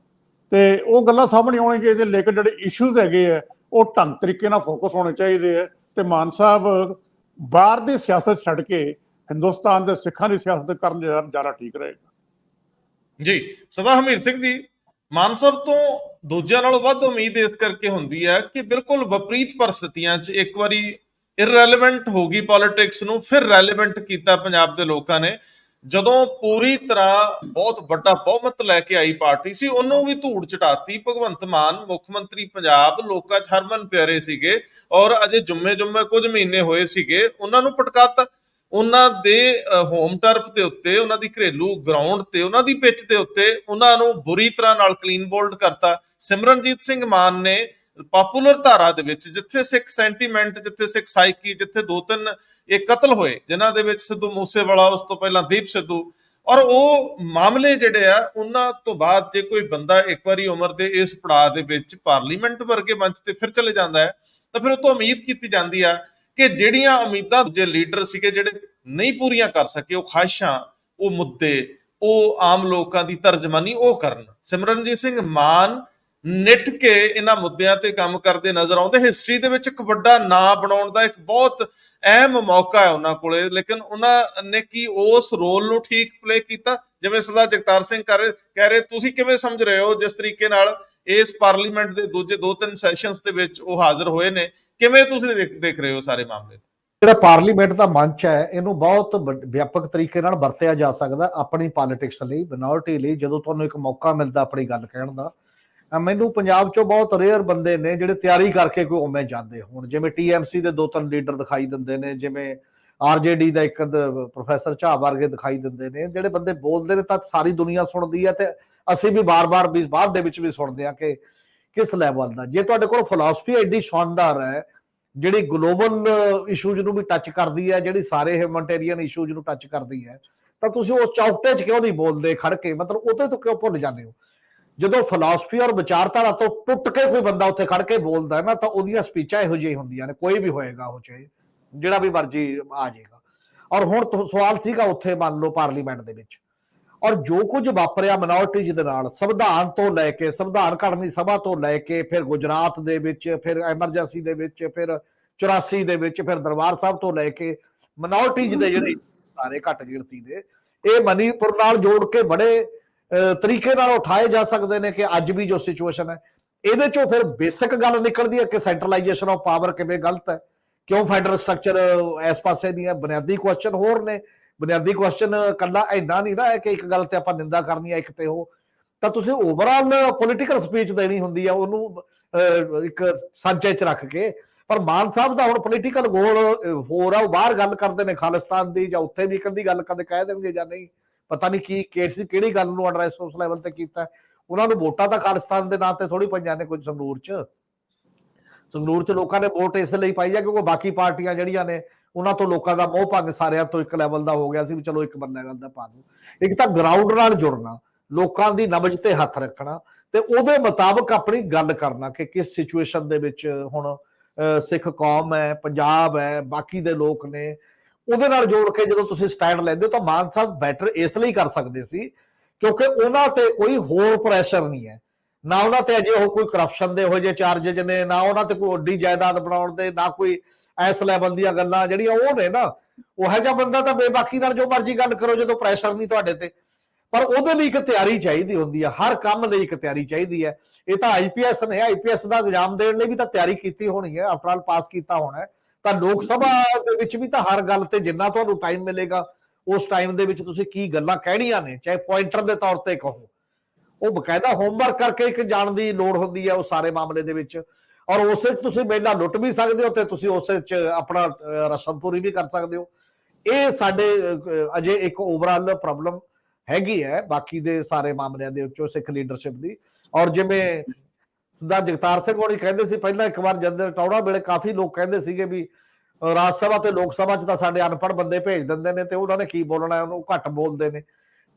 ਤੇ ਉਹ ਗੱਲਾਂ ਸਾਹਮਣੇ ਆਉਣੀਆਂ ਚਾਹੀਦੀਆਂ। ਲੇਕਿਨ ਜਿਹੜੇ ਇਸ਼ੂਜ਼ ਹੈਗੇ ਆ ਉਹ ਢੰਗ ਤਰੀਕੇ ਨਾਲ ਫੋਕਸ ਹੋਣੇ ਚਾਹੀਦੇ ਹੈ। ਤੇ ਮਾਨ ਸਾਹਿਬ ਬਾਹਰ ਦੀ ਸਿਆਸਤ ਛੱਡ ਕੇ ਹਿੰਦੁਸਤਾਨ ਦੇ ਸਿੱਖਾਂ ਦੀ ਸਿਆਸਤ ਕਰਨ ਜ਼ਿਆਦਾ ਠੀਕ ਰਹੇਗਾ। ਜੀ ਸਰਦਾਰ ਹਮੀਰ ਸਿੰਘ ਜੀ, ਮਾਨ ਸਾਹਿਬ ਤੋਂ ਦੂਜਿਆਂ ਨਾਲੋਂ ਵੱਧ ਉਮੀਦ ਇਸ ਕਰਕੇ ਹੁੰਦੀ ਹੈ ਕਿ ਬਿਲਕੁਲ ਵਿਪਰੀਤ ਪਰਿਸਥਿਤੀਆਂ 'ਚ ਇੱਕ ਵਾਰੀ ਇਰਰੈਲੇਵੈਂਟ ਹੋ ਗਈ ਪੋਲਿਟਿਕਸ ਨੂੰ, ਫਿਰ ਰੈਲੇਵੈਂਟ ਕੀਤਾ ਪੰਜਾਬ ਦੇ ਲੋਕਾਂ ਨੇ। ਜਦੋਂ ਪੂਰੀ ਤਰ੍ਹਾਂ ਬਹੁਤ ਵੱਡਾ ਬਹੁਮਤ ਲੈ ਕੇ ਆਈ ਪਾਰਟੀ ਸੀ, ਉਹਨੂੰ ਵੀ ਧੂੜ ਚਟਾਤੀ। ਭਗਵੰਤ ਮਾਨ ਮੁੱਖ ਮੰਤਰੀ ਪੰਜਾਬ ਲੋਕਾਂ 'ਚ ਹਰਮਨ ਪਿਆਰੇ ਸੀਗੇ, ਔਰ ਅਜੇ ਜੁੰਮੇ ਕੁਝ ਮਹੀਨੇ ਹੋਏ ਸੀਗੇ, ਉਹਨਾਂ ਨੂੰ ਪਟਕਾਤਾ। ਉਹਨਾਂ ਦੇ ਹੋਮ ਟਰਫ ਦੇ ਉੱਤੇ, ਉਹਨਾਂ ਦੀ ਘਰੇਲੂ ਗਰਾਊਂਡ ਤੇ, ਉਹਨਾਂ ਦੀ ਪਿੱਚ ਦੇ ਉੱਤੇ ਉਹਨਾਂ ਨੂੰ ਬੁਰੀ ਤਰ੍ਹਾਂ ਨਾਲ ਕਲੀਨ ਬੋਲਡ ਕਰਤਾ। ਸਿਮਰਨਜੀਤ ਸਿੰਘ ਮਾਨ ਨੇ ਪਪੂਲਰ ਧਾਰਾ ਦੇ ਵਿੱਚ, ਜਿੱਥੇ ਸਿੱਖ ਸੈਂਟੀਮੈਂਟ, ਜਿੱਥੇ ਸਿੱਖ ਸਾਈਕੀ, ਜਿੱਥੇ 2-3 ਇਹ ਕਤਲ ਹੋਏ, ਜਿਨ੍ਹਾਂ ਦੇ ਵਿੱਚ ਸਿੱਧੂ ਮੂਸੇਵਾਲਾ, ਉਸ ਤੋਂ ਪਹਿਲਾਂ ਦੀਪ ਸਿੱਧੂ, ਔਰ ਉਹ ਮਾਮਲੇ ਜਿਹੜੇ ਆ, ਉਹਨਾਂ ਤੋਂ ਬਾਅਦ ਜੇ ਕੋਈ ਬੰਦਾ ਇੱਕ ਵਾਰੀ ਉਮਰ ਦੇ ਇਸ ਪੜਾਅ ਦੇ ਵਿੱਚ ਪਾਰਲੀਮੈਂਟ ਵਰਗੇ ਮੰਚ ਤੇ ਫਿਰ ਚਲੇ ਜਾਂਦਾ ਹੈ, ਤਾਂ ਫਿਰ ਉਹ ਤੋਂ ਉਮੀਦ ਕੀਤੀ ਜਾਂਦੀ ਆ ਕਿ ਜਿਹੜੀਆਂ ਉਮੀਦਾਂ ਦੂਜੇ ਲੀਡਰ ਸੀਗੇ ਜਿਹੜੇ ਨਹੀਂ ਪੂਰੀਆਂ ਕਰ ਸਕੇ, ਉਹ ਖਾਹਿਸ਼ਾਂ, ਉਹ ਮੁੱਦੇ, ਉਹ ਆਮ ਲੋਕਾਂ ਦੀ ਤਰਜਮਾਨੀ ਉਹ ਕਰਨ। ਸਿਮਰਨਜੀਤ ਸਿੰਘ ਮਾਨ ਨਿੱਠ ਕੇ ਇਹਨਾਂ ਮੁੱਦਿਆਂ ਤੇ ਕੰਮ ਕਰਦੇ ਨਜ਼ਰ ਆਉਂਦੇ। ਹਿਸਟਰੀ ਦੇ ਵਿੱਚ ਇੱਕ ਵੱਡਾ ਨਾਂ ਬਣਾਉਣ ਦਾ ਇੱਕ ਬਹੁਤ ਅਹਿਮ ਮੌਕਾ ਹੈ ਉਹਨਾਂ ਕੋਲੇ, ਲੇਕਿਨ ਉਹਨਾਂ ਨੇ ਕੀ ਉਸ ਰੋਲ ਨੂੰ ਠੀਕ ਪਲੇ ਕੀਤਾ? ਜਿਵੇਂ ਸਰਦਾਰ ਜਗਤਾਰ ਸਿੰਘ ਕਹਿ ਰਹੇ, ਤੁਸੀਂ ਕਿਵੇਂ ਸਮਝ ਰਹੇ ਹੋ ਜਿਸ ਤਰੀਕੇ ਨਾਲ ਇਸ ਪਾਰਲੀਮੈਂਟ ਦੇ ਦੂਜੇ 2-3 ਸੈਸ਼ਨਸ ਦੇ ਵਿੱਚ ਉਹ ਹਾਜ਼ਰ ਹੋਏ ਨੇ, ਕਿਵੇਂ ਤੁਸੀਂ ਦੇਖ ਰਹੇ ਹੋ ਸਾਰੇ ਮਾਮਲੇ ਨੂੰ? ਜਿਹੜਾ ਪਾਰਲੀਮੈਂਟ ਦਾ ਮੰਚ ਹੈ ਇਹਨੂੰ ਬਹੁਤ ਵਿਆਪਕ ਤਰੀਕੇ ਨਾਲ ਵਰਤਿਆ ਜਾ ਸਕਦਾ ਆਪਣੀ ਪੋਲਿਟਿਕਸ ਲਈ, ਮਿਨੋਰਿਟੀ ਲਈ। ਜਦੋਂ ਤੁਹਾਨੂੰ ਇੱਕ ਮੌਕਾ ਮਿਲਦਾ ਆਪਣੀ ਗੱਲ ਕਹਿਣ ਦਾ, ਮੈਨੂੰ ਪੰਜਾਬ ਚੋਂ ਬਹੁਤ ਰੇਅਰ ਬੰਦੇ ਨੇ ਜਿਹੜੇ ਤਿਆਰੀ ਕਰਕੇ ਕੋਈ ਉਵੇਂ ਜਾਂਦੇ ਹੋਣ, ਜਿਵੇਂ TMC ਦੇ 2-3 ਲੀਡਰ ਦਿਖਾਈ ਦਿੰਦੇ ਨੇ, ਜਿਵੇਂ RJD ਦਾ ਇੱਕ ਪ੍ਰੋਫੈਸਰ ਝਾਅ ਵਰਗੇ ਦਿਖਾਈ ਦਿੰਦੇ ਨੇ। ਜਿਹੜੇ ਬੰਦੇ ਬੋਲਦੇ ਨੇ ਤਾਂ ਸਾਰੀ ਦੁਨੀਆ ਸੁਣਦੀ ਹੈ, ਤੇ ਅਸੀਂ ਵੀ ਬਾਰ-ਬਾਰ ਵੀ ਬਾਅਦ ਦੇ ਵਿੱਚ ਵੀ ਸੁਣਦੇ ਹਾਂ ਕਿ ਕਿਸ ਲੈਵਲ ਦਾ। ਜੇ ਤੁਹਾਡੇ ਕੋਲ ਫਿਲਾਸਫੀ ਐਡੀ ਸ਼ਾਨਦਾਰ ਹੈ ਜਿਹੜੀ ਗਲੋਬਲ ਇਸ਼ੂਜ਼ ਨੂੰ ਵੀ ਟੱਚ ਕਰਦੀ ਹੈ, ਜਿਹੜੀ ਸਾਰੇ ਹਿਊਮਨਿਟੇਰੀਅਨ ਇਸ਼ੂਜ਼ ਨੂੰ ਟੱਚ ਕਰਦੀ ਹੈ, ਤਾਂ ਤੁਸੀਂ ਉਸ ਚੌਕਟੇ 'ਚ ਕਿਉਂ ਨਹੀਂ ਬੋਲਦੇ ਖੜ ਕੇ? ਮਤਲਬ ਉਹਦੇ ਤੋਂ ਕਿਉਂ ਭੁੱਲ ਜਾਂਦੇ ਹੋ? ਜਦੋਂ ਫਿਲਾਸਫੀ ਔਰ ਵਿਚਾਰਧਾਰਾ ਤੋਂ ਟੁੱਟ ਕੇ ਕੋਈ ਬੰਦਾ ਉੱਥੇ ਖੜ ਕੇ ਬੋਲਦਾ ਹੈ ਨਾ, ਤਾਂ ਉਹਦੀਆਂ ਸਪੀਚਾਂ ਇਹੋ ਜਿਹੀਆਂ ਹੁੰਦੀਆਂ ਨੇ। ਕੋਈ ਵੀ ਹੋਏਗਾ, ਉਹ ਚਾਹੇ ਜਿਹੜਾ ਵੀ ਮਰਜ਼ੀ ਆ ਜਾਏਗਾ। ਔਰ ਹੁਣ ਸਵਾਲ ਸੀਗਾ ਉੱਥੇ, ਮੰਨ ਲਓ ਪਾਰਲੀਮੈਂਟ ਦੇ ਵਿੱਚ, ਔਰ ਜੋ ਕੁਝ ਵਾਪਰਿਆ ਮਿਨੋਰਿਟੀਜ਼ ਦੇ ਨਾਲ, ਸੰਵਿਧਾਨ ਤੋਂ ਲੈ ਕੇ, ਸੰਵਿਧਾਨ ਘੜਨੀ ਸਭਾ ਤੋਂ ਲੈ ਕੇ, ਫਿਰ ਗੁਜਰਾਤ ਦੇ ਵਿੱਚ, ਫਿਰ ਐਮਰਜੈਂਸੀ ਦੇ ਵਿੱਚ, ਫਿਰ 84 ਦੇ ਵਿੱਚ, ਫਿਰ ਦਰਬਾਰ ਸਾਹਿਬ ਤੋਂ ਲੈ ਕੇ ਮਿਨੋਰਿਟੀਜ਼ ਦੇ ਜਿਹੜੇ ਸਾਰੇ ਘੱਟ ਗਿਣਤੀ ਦੇ, ਇਹ ਮਨੀਪੁਰ ਨਾਲ ਜੋੜ ਕੇ ਬੜੇ ਤਰੀਕੇ ਨਾਲ ਉਠਾਏ ਜਾ ਸਕਦੇ ਨੇ ਕਿ ਅੱਜ ਵੀ ਜੋ ਸਿਚੁਏਸ਼ਨ ਹੈ ਇਹਦੇ ਚੋਂ ਫਿਰ ਬੇਸਿਕ ਗੱਲ ਨਿਕਲਦੀ ਹੈ ਕਿ ਸੈਂਟਰਲਾਈਜੇਸ਼ਨ ਆਫ ਪਾਵਰ ਕਿਵੇਂ ਗਲਤ ਹੈ, ਕਿਉਂ ਫੈਡਰਲ ਸਟਰਕਚਰ ਇਸ ਪਾਸੇ ਨਹੀਂ ਹੈ। ਬੁਨਿਆਦੀ ਕੁਐਸਚਨ ਹੋਰ ਨੇ। ਬੁਨਿਆਦੀ ਕੁਐਸਚਨ ਕੱਲਾ ਇੰਨਾ ਨਹੀਂ ਨਾ ਹੈ ਕਿ ਇੱਕ ਗੱਲ ਤੇ ਆਪਾਂ ਨਿੰਦਾ ਕਰਨੀ ਹੈ ਇੱਕ ਤੇ ਉਹ, ਤਾਂ ਤੁਸੀਂ ਓਵਰਆਲ ਪੋਲੀਟੀਕਲ ਸਪੀਚ ਦੇਣੀ ਹੁੰਦੀ ਆ ਉਹਨੂੰ ਇੱਕ ਸਾਂਝੇ 'ਚ ਰੱਖ ਕੇ। ਪਰ ਮਾਨ ਸਾਹਿਬ ਦਾ ਹੁਣ ਪੋਲੀਟੀਕਲ ਗੋਲ ਹੋਰ ਆ, ਉਹ ਬਾਹਰ ਗੱਲ ਕਰਦੇ ਨੇ ਖਾਲਿਸਤਾਨ ਦੀ, ਜਾਂ ਉੱਥੇ ਵੀ ਕਦੀ ਗੱਲ ਕਦੇ ਕਹਿ ਦੇਣਗੇ ਜਾਂ ਨਹੀਂ, ਪਤਾ ਨਹੀਂ ਕੀ ਕੇਸ ਸੀ, ਕਿਹੜੀ ਗੱਲ ਨੂੰ ਐਡਰੈਸ ਉਸ ਲੈਵਲ ਤੇ ਕੀਤਾ। ਉਹਨਾਂ ਨੂੰ ਵੋਟਾਂ ਤਾਂ ਖਾਲਿਸਤਾਨ ਦੇ ਨਾਂ ਤੇ ਥੋੜੀ ਪਈਆਂ ਨੇ। ਕੁਝ ਸੰਗਰੂਰ 'ਚ ਲੋਕਾਂ ਨੇ ਵੋਟ ਇਸ ਲਈ ਪਾਈ ਆ ਕਿਉਂਕਿ ਬਾਕੀ ਪਾਰਟੀਆਂ ਜਿਹੜੀਆਂ ਨੇ ਉਹਨਾਂ ਤੋਂ ਲੋਕਾਂ ਦਾ ਮੋਹ ਭੰਗ ਸਾਰਿਆਂ ਤੋਂ ਇੱਕ ਲੈਵਲ ਦਾ ਹੋ ਗਿਆ ਸੀ ਵੀ ਚਲੋ ਇੱਕ ਬੰਦਾ ਗੱਲ ਦਾ ਪਾ ਦੋ। ਇੱਕ ਤਾਂ ਗਰਾਊਂਡ ਨਾਲ ਜੁੜਨਾ, ਲੋਕਾਂ ਦੀ ਨਬਜ ਤੇ ਹੱਥ ਰੱਖਣਾ, ਤੇ ਉਹਦੇ ਮੁਤਾਬਕ ਆਪਣੀ ਗੱਲ ਕਰਨਾ ਕਿ ਕਿਸ ਸਿਚੁਏਸ਼ਨ ਦੇ ਵਿੱਚ ਹੁਣ ਸਿੱਖ ਕੌਮ ਹੈ, ਪੰਜਾਬ ਹੈ, ਬਾਕੀ ਦੇ ਲੋਕ ਨੇ, ਉਹਦੇ ਨਾਲ ਜੋੜ ਕੇ ਜਦੋਂ ਤੁਸੀਂ ਸਟੈਂਡ ਲੈਂਦੇ ਹੋ ਤਾਂ ਮਾਨ ਸਾਹਿਬ ਬੈਟਰ ਇਸ ਲਈ ਕਰ ਸਕਦੇ ਸੀ ਕਿਉਂਕਿ ਉਹਨਾਂ ਤੇ ਕੋਈ ਹੋਰ ਪ੍ਰੈਸ਼ਰ ਨਹੀਂ ਹੈ, ਨਾ ਉਹਨਾਂ ਤੇ ਅਜੇ ਉਹ ਕੋਈ ਕਰਪਸ਼ਨ ਦੇ ਹੋ ਜੇ ਚਾਰਜਸ ਨੇ, ਨਾ ਉਹਨਾਂ ਤੇ ਕੋਈ ਵੱਡੀ ਜਾਇਦਾਦ ਬਣਾਉਣ ਦੇ, ਨਾ ਕੋਈ ਇਸ ਲੈਵਲ ਦੀਆਂ ਗੱਲਾਂ ਜਿਹੜੀਆਂ ਉਹ ਨੇ ਨਾ। ਉਹ ਜਿਹਾ ਬੰਦਾ ਤਾਂ ਬੇਬਾਕੀ ਨਾਲ ਜੋ ਮਰਜ਼ੀ ਗੱਲ ਕਰੋ ਜਦੋਂ ਪ੍ਰੈਸ਼ਰ ਨਹੀਂ ਤੁਹਾਡੇ ਤੇ। ਪਰ ਉਹਦੇ ਲਈ ਇੱਕ ਤਿਆਰੀ ਚਾਹੀਦੀ ਹੁੰਦੀ ਹੈ, ਹਰ ਕੰਮ ਲਈ ਇੱਕ ਤਿਆਰੀ ਚਾਹੀਦੀ ਹੈ। ਇਹ ਤਾਂ IPS ਨੇ, IPS ਦਾ ਇਗਜ਼ਾਮ ਦੇਣ ਲਈ ਵੀ ਤਾਂ ਤਿਆਰੀ ਕੀਤੀ ਹੋਣੀ ਹੈ, ਆਫਟਰ ਆਲ ਪਾਸ ਕੀਤਾ ਹੋਣਾ ਹੈ। ਤਾਂ ਲੋਕ ਸਭਾ ਦੇ ਵਿੱਚ ਵੀ ਤਾਂ ਹਰ ਗੱਲ ਤੇ ਜਿੰਨਾ ਤੁਹਾਨੂੰ ਟਾਈਮ ਮਿਲੇਗਾ ਉਸ ਟਾਈਮ ਦੇ ਵਿੱਚ ਤੁਸੀਂ ਕੀ ਗੱਲਾਂ ਕਹਿਣੀਆਂ ਨੇ, ਚਾਹੇ ਪੁਆਇੰਟਰ ਦੇ ਤੌਰ ਤੇ ਕਹੋ, ਉਹ ਬਕਾਇਦਾ ਹੋਮਵਰਕ ਕਰਕੇ ਇੱਕ ਜਾਣ ਦੀ ਲੋੜ ਹੁੰਦੀ ਹੈ ਉਸ ਸਾਰੇ ਮਾਮਲੇ ਦੇ ਵਿੱਚ। ਔਰ ਉਸੇ 'ਚ ਤੁਸੀਂ ਪਹਿਲਾਂ ਲੁੱਟ ਵੀ ਸਕਦੇ ਹੋ ਤੇ ਤੁਸੀਂ ਉਸੇ 'ਚ ਆਪਣਾ ਰਸਮ ਪੂਰੀ ਵੀ ਕਰ ਸਕਦੇ ਹੋ। ਇਹ ਸਾਡੇ ਅਜੇ ਇੱਕ ਓਵਰਆਲ ਪ੍ਰੋਬਲਮ ਹੈਗੀ ਹੈ ਬਾਕੀ ਦੇ ਸਾਰੇ ਮਾਮਲਿਆਂ ਦੇ ਵਿੱਚੋਂ ਸਿੱਖ ਲੀਡਰਸ਼ਿਪ ਦੀ। ਔਰ ਜਿਵੇਂ ਦਾ ਜਗਤਾਰ ਸਿੰਘ ਹੋਣੀ ਕਹਿੰਦੇ ਸੀ ਪਹਿਲਾਂ, ਇੱਕ ਵਾਰ ਜਦ ਟੌੜਾ ਵੇਲੇ ਕਾਫੀ ਲੋਕ ਕਹਿੰਦੇ ਸੀਗੇ ਵੀ ਰਾਜ ਸਭਾ ਤੇ ਲੋਕ ਸਭਾ 'ਚ ਤਾਂ ਸਾਡੇ ਅਨਪੜ੍ਹ ਬੰਦੇ ਭੇਜ ਦਿੰਦੇ ਨੇ ਤੇ ਉਹਨਾਂ ਨੇ ਕੀ ਬੋਲਣਾ, ਉਹਨੂੰ ਘੱਟ ਬੋਲਦੇ ਨੇ।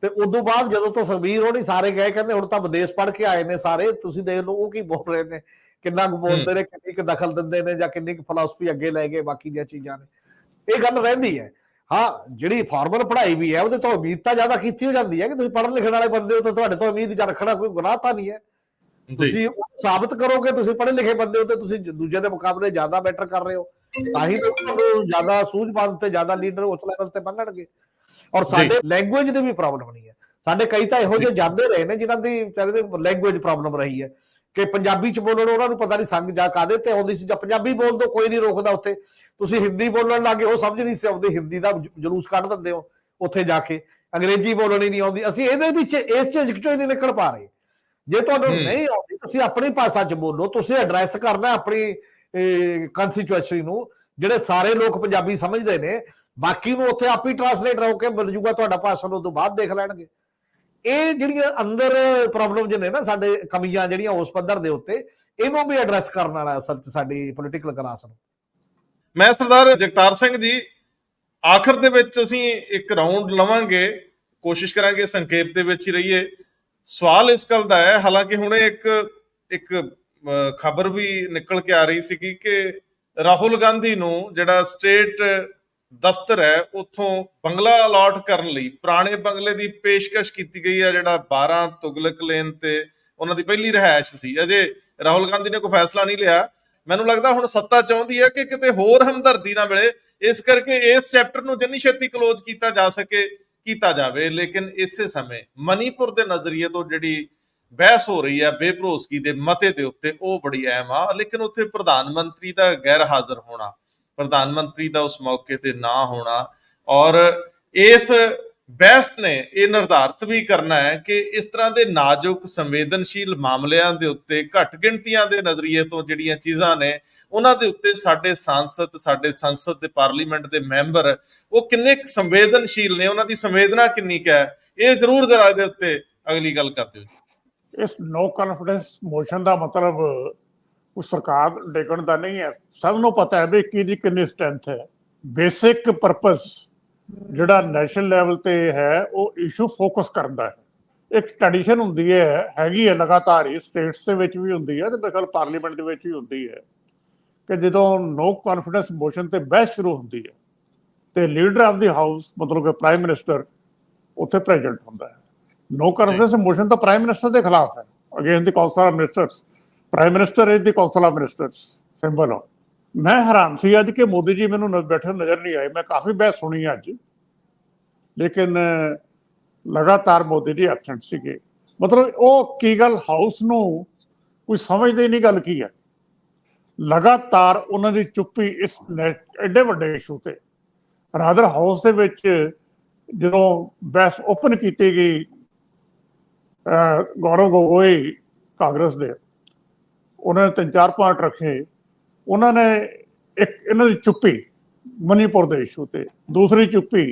ਤੇ ਉਦੋਂ ਬਾਅਦ ਜਦੋਂ ਤੋਂ ਸੁਖਬੀਰ ਹੋਣੀ ਸਾਰੇ ਗਏ, ਕਹਿੰਦੇ ਹੁਣ ਤਾਂ ਵਿਦੇਸ਼ ਪੜ੍ਹ ਕੇ ਆਏ ਨੇ ਸਾਰੇ, ਤੁਸੀਂ ਦੇਖ ਲਓ ਉਹ ਕੀ ਬੋਲ ਰਹੇ ਨੇ, ਕਿੰਨਾ ਕੁ ਬੋਲਦੇ ਨੇ, ਕਿੰਨੀ ਕੁ ਦਖਲ ਦਿੰਦੇ ਨੇ, ਜਾਂ ਕਿੰਨੀ ਕੁ ਫਿਲਾਸਫੀ ਅੱਗੇ ਲੈ ਗਏ ਬਾਕੀ ਦੀਆਂ ਚੀਜ਼ਾਂ ਨੇ। ਇਹ ਗੱਲ ਰਹਿੰਦੀ ਹੈ। ਹਾਂ, ਜਿਹੜੀ ਫਾਰਮਲ ਪੜ੍ਹਾਈ ਵੀ ਹੈ ਉਹਦੇ ਤੋਂ ਉਮੀਦ ਤਾਂ ਜ਼ਿਆਦਾ ਕੀਤੀ ਹੋ ਜਾਂਦੀ ਹੈ ਕਿ ਤੁਸੀਂ ਪੜ੍ਹਨ ਲਿਖਣ ਵਾਲੇ ਬੰਦੇ ਹੋ ਤਾਂ ਤੁਹਾਡੇ ਤੋਂ ਉਮੀਦ ਜਾਂ ਰੱਖਣਾ ਕੋਈ ਗੁਨਾਹ ਤਾਂ ਨਹੀਂ ਹੈ। ਤੁਸੀਂ ਸਾਬਤ ਕਰੋਗੇ ਤੁਸੀਂ ਪੜ੍ਹੇ ਲਿਖੇ ਬੰਦੇ ਹੋ ਤੇ ਤੁਸੀਂ ਦੂਜੇ ਦੇ ਮੁਕਾਬਲੇ ਜ਼ਿਆਦਾ ਬੈਟਰ ਕਰ ਰਹੇ ਹੋ, ਤਾਂ ਹੀ ਤੁਹਾਨੂੰ ਜ਼ਿਆਦਾ ਸੂਝਵਾਨ ਤੇ ਜ਼ਿਆਦਾ ਲੀਡਰ ਉਸ ਲੈਵਲ ਤੇ ਮੰਨਣਗੇ। ਔਰ ਸਾਡੇ ਲੈਂਗੁਏਜ ਦੀ ਵੀ ਪ੍ਰੋਬਲਮ ਨਹੀਂ ਹੈ। ਸਾਡੇ ਕਈ ਤਾਂ ਇਹੋ ਜਿਹੇ ਜਾਂਦੇ ਰਹੇ ਨੇ ਜਿਨ੍ਹਾਂ ਦੀ ਲੈਂਗੁਏਜ ਪ੍ਰੋਬਲਮ ਰਹੀ ਹੈ ਕਿ ਪੰਜਾਬੀ 'ਚ ਬੋਲਣ ਉਹਨਾਂ ਨੂੰ ਪਤਾ ਨਹੀਂ ਸੰਗ ਜਾ ਕਾਹਦੇ ਤੇ ਆਉਂਦੀ ਸੀ। ਜਾਂ ਪੰਜਾਬੀ ਬੋਲ ਦੋ ਕੋਈ ਨਹੀਂ ਰੋਕਦਾ ਉੱਥੇ, ਤੁਸੀਂ ਹਿੰਦੀ ਬੋਲਣ ਲੱਗੇ ਉਹ ਸਮਝ ਨਹੀਂ ਸੀ ਆਉਂਦੀ, ਹਿੰਦੀ ਦਾ ਜਲੂਸ ਕੱਢ ਦਿੰਦੇ ਹੋ ਉੱਥੇ ਜਾ ਕੇ, ਅੰਗਰੇਜ਼ੀ ਬੋਲਣੀ ਨਹੀਂ ਆਉਂਦੀ। ਅਸੀਂ ਇਹਦੇ ਵਿੱਚ ਇਸ ਝਿਜਕ ਚੋਂ ਹੀ ਨਹੀਂ ਨਿਕਲ ਪਾ ਰਹੇ। ਜੇ ਤੁਹਾਨੂੰ ਨਹੀਂ ਆਉਂਦੀ ਤੁਸੀਂ ਆਪਣੀ ਭਾਸ਼ਾ 'ਚ ਬੋਲੋ, ਤੁਸੀਂ ਐਡਰੈਸ ਕਰਨਾ ਆਪਣੀ ਕੰਸਟੀਚੁਐਂਸੀ ਨੂੰ, ਜਿਹੜੇ ਸਾਰੇ ਲੋਕ ਪੰਜਾਬੀ ਸਮਝਦੇ ਨੇ, ਬਾਕੀ ਨੂੰ ਉੱਥੇ ਆਪ ਹੀ ਟਰਾਂਸਲੇਟ ਹੋ ਕੇ ਮਿਲ ਜੂਗਾ ਤੁਹਾਡਾ ਭਾਸ਼ਣ, ਉਸ ਤੋਂ ਬਾਅਦ ਦੇਖ ਲੈਣਗੇ। ਇਹ ਜਿਹੜੀਆਂ ਅੰਦਰ ਪ੍ਰੋਬਲਮ ਨੇ ਨਾ ਸਾਡੇ, ਕਮੀਆਂ ਜਿਹੜੀਆਂ ਉਸ ਪੱਧਰ ਦੇ ਉੱਤੇ, ਇਹਨੂੰ ਵੀ ਐਡਰੈਸ ਕਰਨ ਵਾਲਾ ਅਸਲ 'ਚ ਸਾਡੀ ਪੋਲੀਟੀਕਲ ਕਲਾਸ ਨੂੰ। ਮੈਂ ਸਰਦਾਰ ਜਗਤਾਰ ਸਿੰਘ ਜੀ, ਆਖਰ ਦੇ ਵਿੱਚ ਅਸੀਂ ਇੱਕ ਰਾਉਂਡ ਲਵਾਂਗੇ, ਕੋਸ਼ਿਸ਼ ਕਰਾਂਗੇ ਸੰਖੇਪ ਦੇ ਵਿੱਚ ਹੀ ਰਹੀਏ। ਸਵਾਲ ਇਸ ਗੱਲ ਦਾ ਹੈ, ਹਾਲਾਂਕਿ ਹੁਣੇ ਇੱਕ ਖਬਰ ਵੀ ਨਿਕਲ ਕੇ ਆ ਰਹੀ ਸੀਗੀ ਕਿ ਰਾਹੁਲ ਗਾਂਧੀ ਨੂੰ ਜਿਹੜਾ ਸਟੇਟ ਦਫ਼ਤਰ ਹੈ ਉੱਥੋਂ ਬੰਗਲਾ ਅਲਾਟ ਕਰਨ ਲਈ ਪੁਰਾਣੇ ਬੰਗਲੇ ਦੀ ਪੇਸ਼ਕਸ਼ ਕੀਤੀ ਗਈ ਹੈ, ਜਿਹੜਾ 12 ਤੁਗਲਕ ਲੇਨ ਤੇ ਉਹਨਾਂ ਦੀ ਪਹਿਲੀ ਰਿਹਾਇਸ਼ ਸੀ। ਅਜੇ ਰਾਹੁਲ ਗਾਂਧੀ ਨੇ ਕੋਈ ਫੈਸਲਾ ਨਹੀਂ ਲਿਆ। ਮੈਨੂੰ ਲੱਗਦਾ ਹੁਣ ਸੱਤਾ ਚਾਹੁੰਦੀ ਹੈ ਕਿ ਕਿਤੇ ਹੋਰ ਹਮਦਰਦੀ ਨਾ ਮਿਲੇ, ਇਸ ਕਰਕੇ ਇਸ ਚੈਪਟਰ ਨੂੰ ਜਿੰਨੀ ਛੇਤੀ ਕਲੋਜ਼ ਕੀਤਾ ਜਾ ਸਕੇ ਕੀਤਾ ਜਾਵੇ। ਲੇਕਿਨ ਇਸੇ ਸਮੇਂ ਮਨੀਪੁਰ ਦੇ ਨਜ਼ਰੀਏ ਤੋਂ ਜਿਹੜੀ ਬਹਿਸ ਹੋ ਰਹੀ ਹੈ ਬੇਭਰੋਸਗੀ ਦੇ ਮਤੇ ਦੇ ਉੱਤੇ, ਉਹ ਬੜੀ ਅਹਿਮ ਆ। ਲੇਕਿਨ ਉੱਥੇ ਪ੍ਰਧਾਨ ਮੰਤਰੀ ਦਾ ਗੈਰ ਹਾਜ਼ਰ ਹੋਣਾ, ਪ੍ਰਧਾਨ ਮੰਤਰੀ ਦਾ ਉਸ ਮੌਕੇ ਤੇ ਨਾ ਹੋਣਾ, ਔਰ ਇਸ ਬਹਿਸ ਨੇ ਇਹ ਨਿਰਧਾਰਿਤ ਵੀ ਕਰਨਾ ਹੈ ਕਿ ਇਸ ਤਰ੍ਹਾਂ ਦੇ ਨਾਜ਼ੁਕ ਸੰਵੇਦਨਸ਼ੀਲ ਮਾਮਲਿਆਂ ਦੇ ਉੱਤੇ ਘੱਟ ਗਿਣਤੀਆਂ ਦੇ ਨਜ਼ਰੀਏ ਤੋਂ ਜਿਹੜੀਆਂ ਚੀਜ਼ਾਂ ਨੇ ਉਹਨਾਂ ਦੇ ਉੱਤੇ ਸਾਡੇ ਸਾਂਸਦ, ਸਾਡੇ ਸੰਸਦ ਦੇ ਪਾਰਲੀਮੈਂਟ ਦੇ ਮੈਂਬਰ ਉਹ ਕਿੰਨੇ ਸੰਵੇਦਨਸ਼ੀਲ ਨੇ, ਉਹਨਾਂ ਦੀ ਸੰਵੇਦਨਾ ਕਿੰਨੀ ਕੁ ਹੈ, ਇਹ ਜ਼ਰੂਰ ਜ਼ਰਾ ਇਹਦੇ ਉੱਤੇ ਅਗਲੀ ਗੱਲ ਕਰ ਦਿਓ। ਇਸ ਨੋ ਕੌਨਫੀਡੈਂਸ ਮੋਸ਼ਨ ਦਾ ਮਤਲਬ ਉਹ ਸਰਕਾਰ ਡੇਗਣ ਦਾ ਨਹੀਂ ਹੈ। ਸਭ ਨੂੰ ਪਤਾ ਹੈ ਵੀ ਕਿਹਦੀ ਕਿੰਨੀ ਸਟਰੈਂਥ ਹੈ। ਬੇਸਿਕ ਪਰਪਸ ਜਿਹੜਾ ਨੈਸ਼ਨਲ ਲੈਵਲ ਤੇ ਹੈ ਉਹ ਇਸ਼ੂ ਫੋਕਸ ਕਰਨ ਦਾ ਹੈ। ਇੱਕ ਟ੍ਰੈਡੀਸ਼ਨ ਹੁੰਦੀ ਹੈਗੀ ਹੈ ਲਗਾਤਾਰ ਹੀ, ਸਟੇਟਸ ਦੇ ਵਿੱਚ ਵੀ ਹੁੰਦੀ ਹੈ ਤੇ ਮੇਰੇ ਖਿਆਲ ਪਾਰਲੀਮੈਂਟ ਦੇ ਵਿੱਚ ਵੀ ਹੁੰਦੀ ਹੈ ਕਿ ਜਦੋਂ ਨੋ ਕੌਨਫੀਡੈਂਸ ਮੋਸ਼ਨ ਤੇ ਬਹਿਸ ਸ਼ੁਰੂ ਹੁੰਦੀ ਹੈ ਤੇ ਲੀਡਰ ਆਫ ਦੀ ਹਾਊਸ ਮਤਲਬ ਕਿ ਪ੍ਰਾਈਮ ਮਿਨਿਸਟਰ ਉੱਥੇ ਪ੍ਰੈਜ਼ੈਂਟ ਹੁੰਦਾ ਹੈ। ਨੋ ਕੌਨਫੀਡੈਂਸ ਮੋਸ਼ਨ ਤਾਂ ਪ੍ਰਾਈਮ ਮਿਨਿਸਟਰ ਦੇ ਖਿਲਾਫ ਹੈ, against the council of ministers. Prime minister is the council of ministers symbol of. ਮੈਂ ਹੈਰਾਨ ਸੀ ਅੱਜ ਕਿ ਮੋਦੀ ਜੀ ਮੈਨੂੰ ਬੈਠੇ ਨਜ਼ਰ ਨਹੀਂ ਆਏ। ਮੈਂ ਕਾਫੀ ਬਹਿਸ ਸੁਣੀ ਅੱਜ, ਲੇਕਿਨ ਲਗਾਤਾਰ ਮੋਦੀ ਜੀ ਐਬਸੈਂਟ ਸੀਗੇ। ਮਤਲਬ ਉਹ ਕੀ ਗੱਲ ਹਾਊਸ ਨੂੰ ਕੋਈ ਸਮਝਦੇ ਨਹੀਂ ਗੱਲ ਕੀ ਹੈ। ਲਗਾਤਾਰ ਉਹਨਾਂ ਦੀ ਚੁੱਪੀ ਇਸ ਐਡੇ ਵੱਡੇ ਇਸ਼ੂ ਤੇ। ਰਾਦਰ ਹਾਊਸ ਦੇ ਵਿੱਚ ਜਦੋਂ ਬਹਿਸ ਓਪਨ ਕੀਤੀ ਗਈ ਗੌਰਵ ਗੋਗੋਈ ਕਾਂਗਰਸ ਦੇ, ਉਹਨਾਂ ਨੇ 3-4 ਪੁਆਇੰਟ ਰੱਖੇ। ਉਹਨਾਂ ਨੇ ਇੱਕ ਇਹਨਾਂ ਦੀ ਚੁੱਪੀ ਮਨੀਪੁਰ ਦੇ ਇਸ਼ੂ ਤੇ, ਦੂਸਰੀ ਚੁੱਪੀ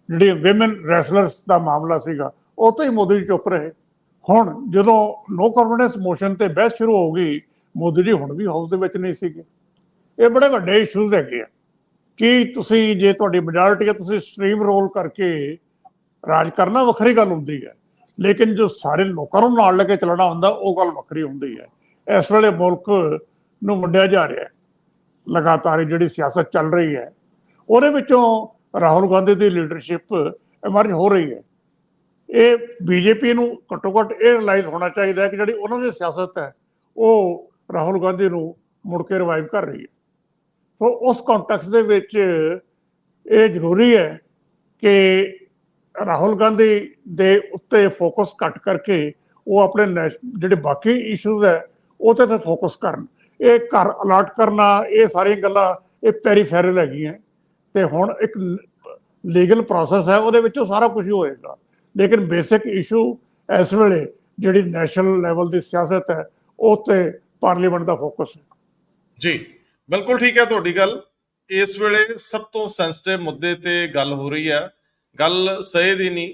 ਜਿਹੜੀ ਵਿਮਨ ਰੈਸਲਰਸ ਦਾ ਮਾਮਲਾ ਸੀਗਾ ਉਹ ਤੋਂ ਹੀ ਮੋਦੀ ਜੀ ਚੁੱਪ ਰਹੇ। ਹੁਣ ਜਦੋਂ ਨੋ ਕੌਨਫੀਡੈਂਸ ਮੋਸ਼ਨ ਤੇ ਬਹਿਸ ਸ਼ੁਰੂ ਹੋ ਗਈ, ਮੋਦੀ ਜੀ ਹੁਣ ਵੀ ਹਾਊਸ ਦੇ ਵਿੱਚ ਨਹੀਂ ਸੀਗੇ। ਇਹ ਬੜੇ ਵੱਡੇ ਇਸ਼ੂਜ਼ ਹੈਗੇ ਆ ਕਿ ਤੁਸੀਂ ਜੇ ਤੁਹਾਡੀ ਮੈਜੋਰਟੀ ਹੈ ਤੁਸੀਂ ਸਟ੍ਰੀਮ ਰੋਲ ਕਰਕੇ ਰਾਜ ਕਰਨਾ ਵੱਖਰੀ ਗੱਲ ਹੁੰਦੀ ਹੈ, ਲੇਕਿਨ ਜੋ ਸਾਰੇ ਲੋਕਾਂ ਨੂੰ ਨਾਲ ਲੈ ਕੇ ਚੱਲਣਾ ਹੁੰਦਾ ਉਹ ਗੱਲ ਵੱਖਰੀ ਹੁੰਦੀ ਹੈ। ਇਸ ਵੇਲੇ ਮੁਲਕ ਨੂੰ ਵੰਡਿਆ ਜਾ ਰਿਹਾ ਹੈ। ਲਗਾਤਾਰ ਜਿਹੜੀ ਸਿਆਸਤ ਚੱਲ ਰਹੀ ਹੈ ਉਹਦੇ ਵਿੱਚੋਂ ਰਾਹੁਲ ਗਾਂਧੀ ਦੀ ਲੀਡਰਸ਼ਿਪ ਇਮਰਜ ਹੋ ਰਹੀ ਹੈ। ਇਹ ਬੀਜੇਪੀ ਨੂੰ ਘੱਟੋ ਘੱਟ ਇਹ ਰਿਅਲਾਈਜ਼ ਹੋਣਾ ਚਾਹੀਦਾ ਹੈ ਕਿ ਜਿਹੜੀ ਉਹਨਾਂ ਦੀ ਸਿਆਸਤ ਹੈ ਉਹ ਰਾਹੁਲ ਗਾਂਧੀ ਨੂੰ ਮੁੜ ਕੇ ਰਿਵਾਈਵ ਕਰ ਰਹੀ ਹੈ। ਸੋ ਉਸ ਕੰਟੈਕਸਟ ਦੇ ਵਿੱਚ ਇਹ ਜ਼ਰੂਰੀ ਹੈ ਕਿ ਰਾਹੁਲ ਗਾਂਧੀ ਦੇ ਉੱਤੇ ਫੋਕਸ ਘੱਟ ਕਰਕੇ ਉਹ ਆਪਣੇ ਜਿਹੜੇ ਬਾਕੀ ਇਸ਼ੂਜ਼ ਹੈ ਉਹ ਤੇ ਫੋਕਸ ਕਰਨ। ਇਹ ਘਰ ਅਲਾਟ ਕਰਨਾ, ਇਹ ਸਾਰੀਆਂ ਗੱਲਾਂ ਇਹ ਪੈਰੀਫੈਰਲ ਹੈਗੀਆਂ ਤੇ ਹੁਣ ਇੱਕ ਲੀਗਲ ਪ੍ਰੋਸੈਸ ਹੈ ਉਹਦੇ ਵਿੱਚੋਂ ਸਾਰਾ ਕੁਝ ਹੀ ਹੋਏਗਾ। ਲੇਕਿਨ ਬੇਸਿਕ ਇਸ਼ੂ ਇਸ ਵੇਲੇ ਜਿਹੜੀ ਨੈਸ਼ਨਲ ਲੈਵਲ ਦੀ ਸਿਆਸਤ ਹੈ ਉਹ ਤੇ ਪਾਰਲੀਮੈਂਟ ਦਾ ਫੋਕਸ ਹੈ। ਜੀ ਬਿਲਕੁਲ ਠੀਕ ਹੈ ਤੁਹਾਡੀ ਗੱਲ। ਇਸ ਵੇਲੇ ਸਭ ਤੋਂ ਸੈਂਸਿਟਿਵ ਮੁੱਦੇ ਤੇ ਗੱਲ ਹੋ ਰਹੀ ਹੈ। ਗੱਲ ਸਹੇ ਦੀ ਨਹੀਂ,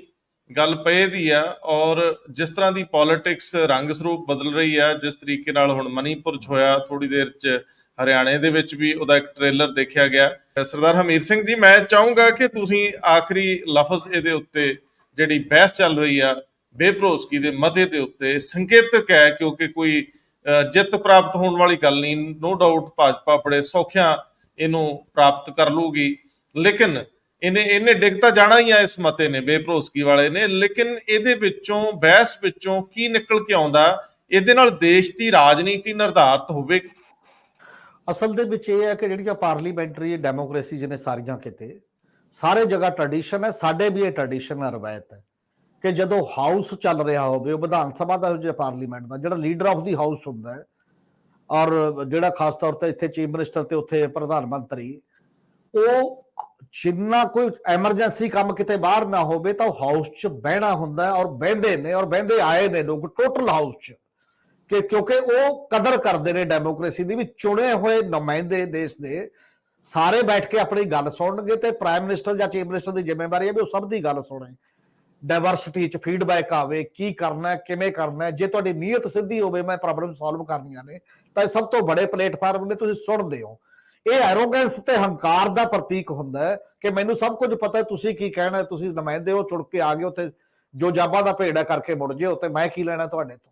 ਗੱਲ ਪਏ ਦੀ ਆ। ਔਰ ਜਿਸ ਤਰ੍ਹਾਂ ਦੀ ਪੋਲਿਟਿਕਸ ਰੰਗ ਸਰੂਪ ਬਦਲ ਰਹੀ ਹੈ, ਜਿਸ ਤਰੀਕੇ ਨਾਲ ਹੁਣ ਮਨੀਪੁਰ 'ਚ ਹੋਇਆ, ਥੋੜੀ ਦੇਰ 'ਚ ਹਰਿਆਣੇ ਦੇ ਵਿੱਚ ਵੀ ਉਹਦਾ ਇੱਕ ਟ੍ਰੇਲਰ ਦੇਖਿਆ ਗਿਆ। ਸਰਦਾਰ ਹਮੀਰ ਸਿੰਘ ਜੀ, ਮੈਂ ਚਾਹੂੰਗਾ ਕਿ ਤੁਸੀਂ ਆਖਰੀ ਲਫ਼ਜ਼ ਇਹਦੇ ਉੱਤੇ ਜਿਹੜੀ ਬਹਿਸ ਚੱਲ ਰਹੀ ਆ ਬੇਭਰੋਸਗੀ ਦੇ ਮਤੇ ਦੇ ਉੱਤੇ, ਸੰਕੇਤਕ ਹੈ ਕਿਉਂਕਿ ਕੋਈ ਜਿੱਤ ਪ੍ਰਾਪਤ ਹੋਣ ਵਾਲੀ ਗੱਲ ਨਹੀਂ। ਨੋ ਡਾਊਟ ਭਾਜਪਾ ਬੜੇ ਸੌਖਿਆਂ ਇਹਨੂੰ ਪ੍ਰਾਪਤ ਕਰ ਲੂਗੀ, ਲੇਕਿਨ ਇਹਨੇ ਡਿੱਗ ਤਾਂ ਜਾਣਾ ਹੀ ਆ ਇਸ ਮਤੇ ਨੇ, ਬੇਭਰੋਸਗੀ ਵਾਲੇ ਨੇ। ਲੇਕਿਨ ਇਹਦੇ ਵਿੱਚੋਂ ਬਹਿਸ ਵਿੱਚੋਂ ਕੀ ਨਿਕਲ ਕੇ ਆਉਂਦਾ, ਇਹਦੇ ਨਾਲ ਦੇਸ਼ ਦੀ ਰਾਜਨੀਤੀ ਨਿਰਧਾਰਿਤ ਹੋਵੇਗੀ। ਅਸਲ ਦੇ ਵਿੱਚ ਇਹ ਹੈ ਕਿ ਜਿਹੜੀਆਂ ਪਾਰਲੀਮੈਂਟਰੀ ਡੈਮੋਕ੍ਰੇਸੀ ਜਿਹਨੇ ਸਾਰੀਆਂ ਕਿਤੇ ਸਾਰੇ ਜਗ੍ਹਾ ਟ੍ਰੈਡੀਸ਼ਨ ਹੈ, ਸਾਡੇ ਵੀ ਇਹ ਟ੍ਰੈਡੀਸ਼ਨ ਹੈ, ਰਵਾਇਤ ਹੈ ਕਿ ਜਦੋਂ ਹਾਊਸ ਚੱਲ ਰਿਹਾ ਹੋਵੇ, ਉਹ ਵਿਧਾਨ ਸਭਾ ਦਾ ਜਾਂ ਪਾਰਲੀਮੈਂਟ ਦਾ, ਜਿਹੜਾ ਲੀਡਰ ਆਫ ਦੀ ਹਾਊਸ ਹੁੰਦਾ ਹੈ ਔਰ ਜਿਹੜਾ ਖਾਸ ਤੌਰ ਤੇ ਇੱਥੇ ਚੀਫ ਮਿਨਿਸਟਰ ਤੇ ਉੱਥੇ ਪ੍ਰਧਾਨ ਮੰਤਰੀ, ਉਹ ਜਿੰਨਾ ਕੋਈ ਐਮਰਜੈਂਸੀ ਕੰਮ ਕਿਤੇ ਬਾਹਰ ਨਾ ਹੋਵੇ ਤਾਂ ਉਹ ਹਾਊਸ 'ਚ ਬਹਿਣਾ ਹੁੰਦਾ ਔਰ ਬਹਿੰਦੇ ਨੇ, ਔਰ ਬਹਿੰਦੇ ਆਏ ਨੇ ਲੋਕ ਟੋਟਲ ਹਾਊਸ 'ਚ, ਕਿ ਕਿਉਂਕਿ ਉਹ ਕਦਰ ਕਰਦੇ ਨੇ ਡੈਮੋਕ੍ਰੇਸੀ ਦੀ ਵੀ ਚੁਣੇ ਹੋਏ ਨੁਮਾਇੰਦੇ ਦੇਸ਼ ਦੇ ਸਾਰੇ ਬੈਠ ਕੇ ਆਪਣੀ ਗੱਲ ਸੁਣਨਗੇ ਤੇ ਪ੍ਰਾਈਮ ਮਿਨਿਸਟਰ ਜਾਂ ਚੀਫ ਮਿਨਿਸਟਰ ਦੀ ਜ਼ਿੰਮੇਵਾਰੀ ਹੈ ਵੀ ਉਹ ਸਭ ਦੀ ਗੱਲ ਸੁਣੇ, ਡਾਇਵਰਸਿਟੀ 'ਚ ਫੀਡਬੈਕ ਆਵੇ, ਕੀ ਕਰਨਾ ਕਿਵੇਂ ਕਰਨਾ। ਜੇ ਤੁਹਾਡੀ ਨੀਅਤ ਸਿੱਧੀ ਹੋਵੇ ਮੈਂ ਪ੍ਰੋਬਲਮ ਸੋਲਵ ਕਰਨੀਆਂ ਨੇ ਤਾਂ ਇਹ ਸਭ ਤੋਂ ਬੜੇ ਪਲੇਟਫਾਰਮ ਨੇ, ਤੁਸੀਂ ਸੁਣਦੇ ਹੋ। ਇਹ ਐਰੋਗੈਂਸ ਤੇ ਹੰਕਾਰ ਦਾ ਪ੍ਰਤੀਕ ਹੁੰਦਾ ਹੈ ਕਿ ਮੈਨੂੰ ਸਭ ਕੁਝ ਪਤਾ, ਤੁਸੀਂ ਕੀ ਕਹਿਣਾ, ਤੁਸੀਂ ਨੁਮਾਇੰਦੇ ਹੋ, ਚੁਣ ਕੇ ਆ ਗਏ ਉੱਥੇ ਜੋ ਜਾਬਾਂ ਦਾ ਭੇੜਾ ਕਰਕੇ ਮੁੜ ਜਿਓ ਤੇ ਮੈਂ ਕੀ ਲੈਣਾ ਤੁਹਾਡੇ ਤੋਂ।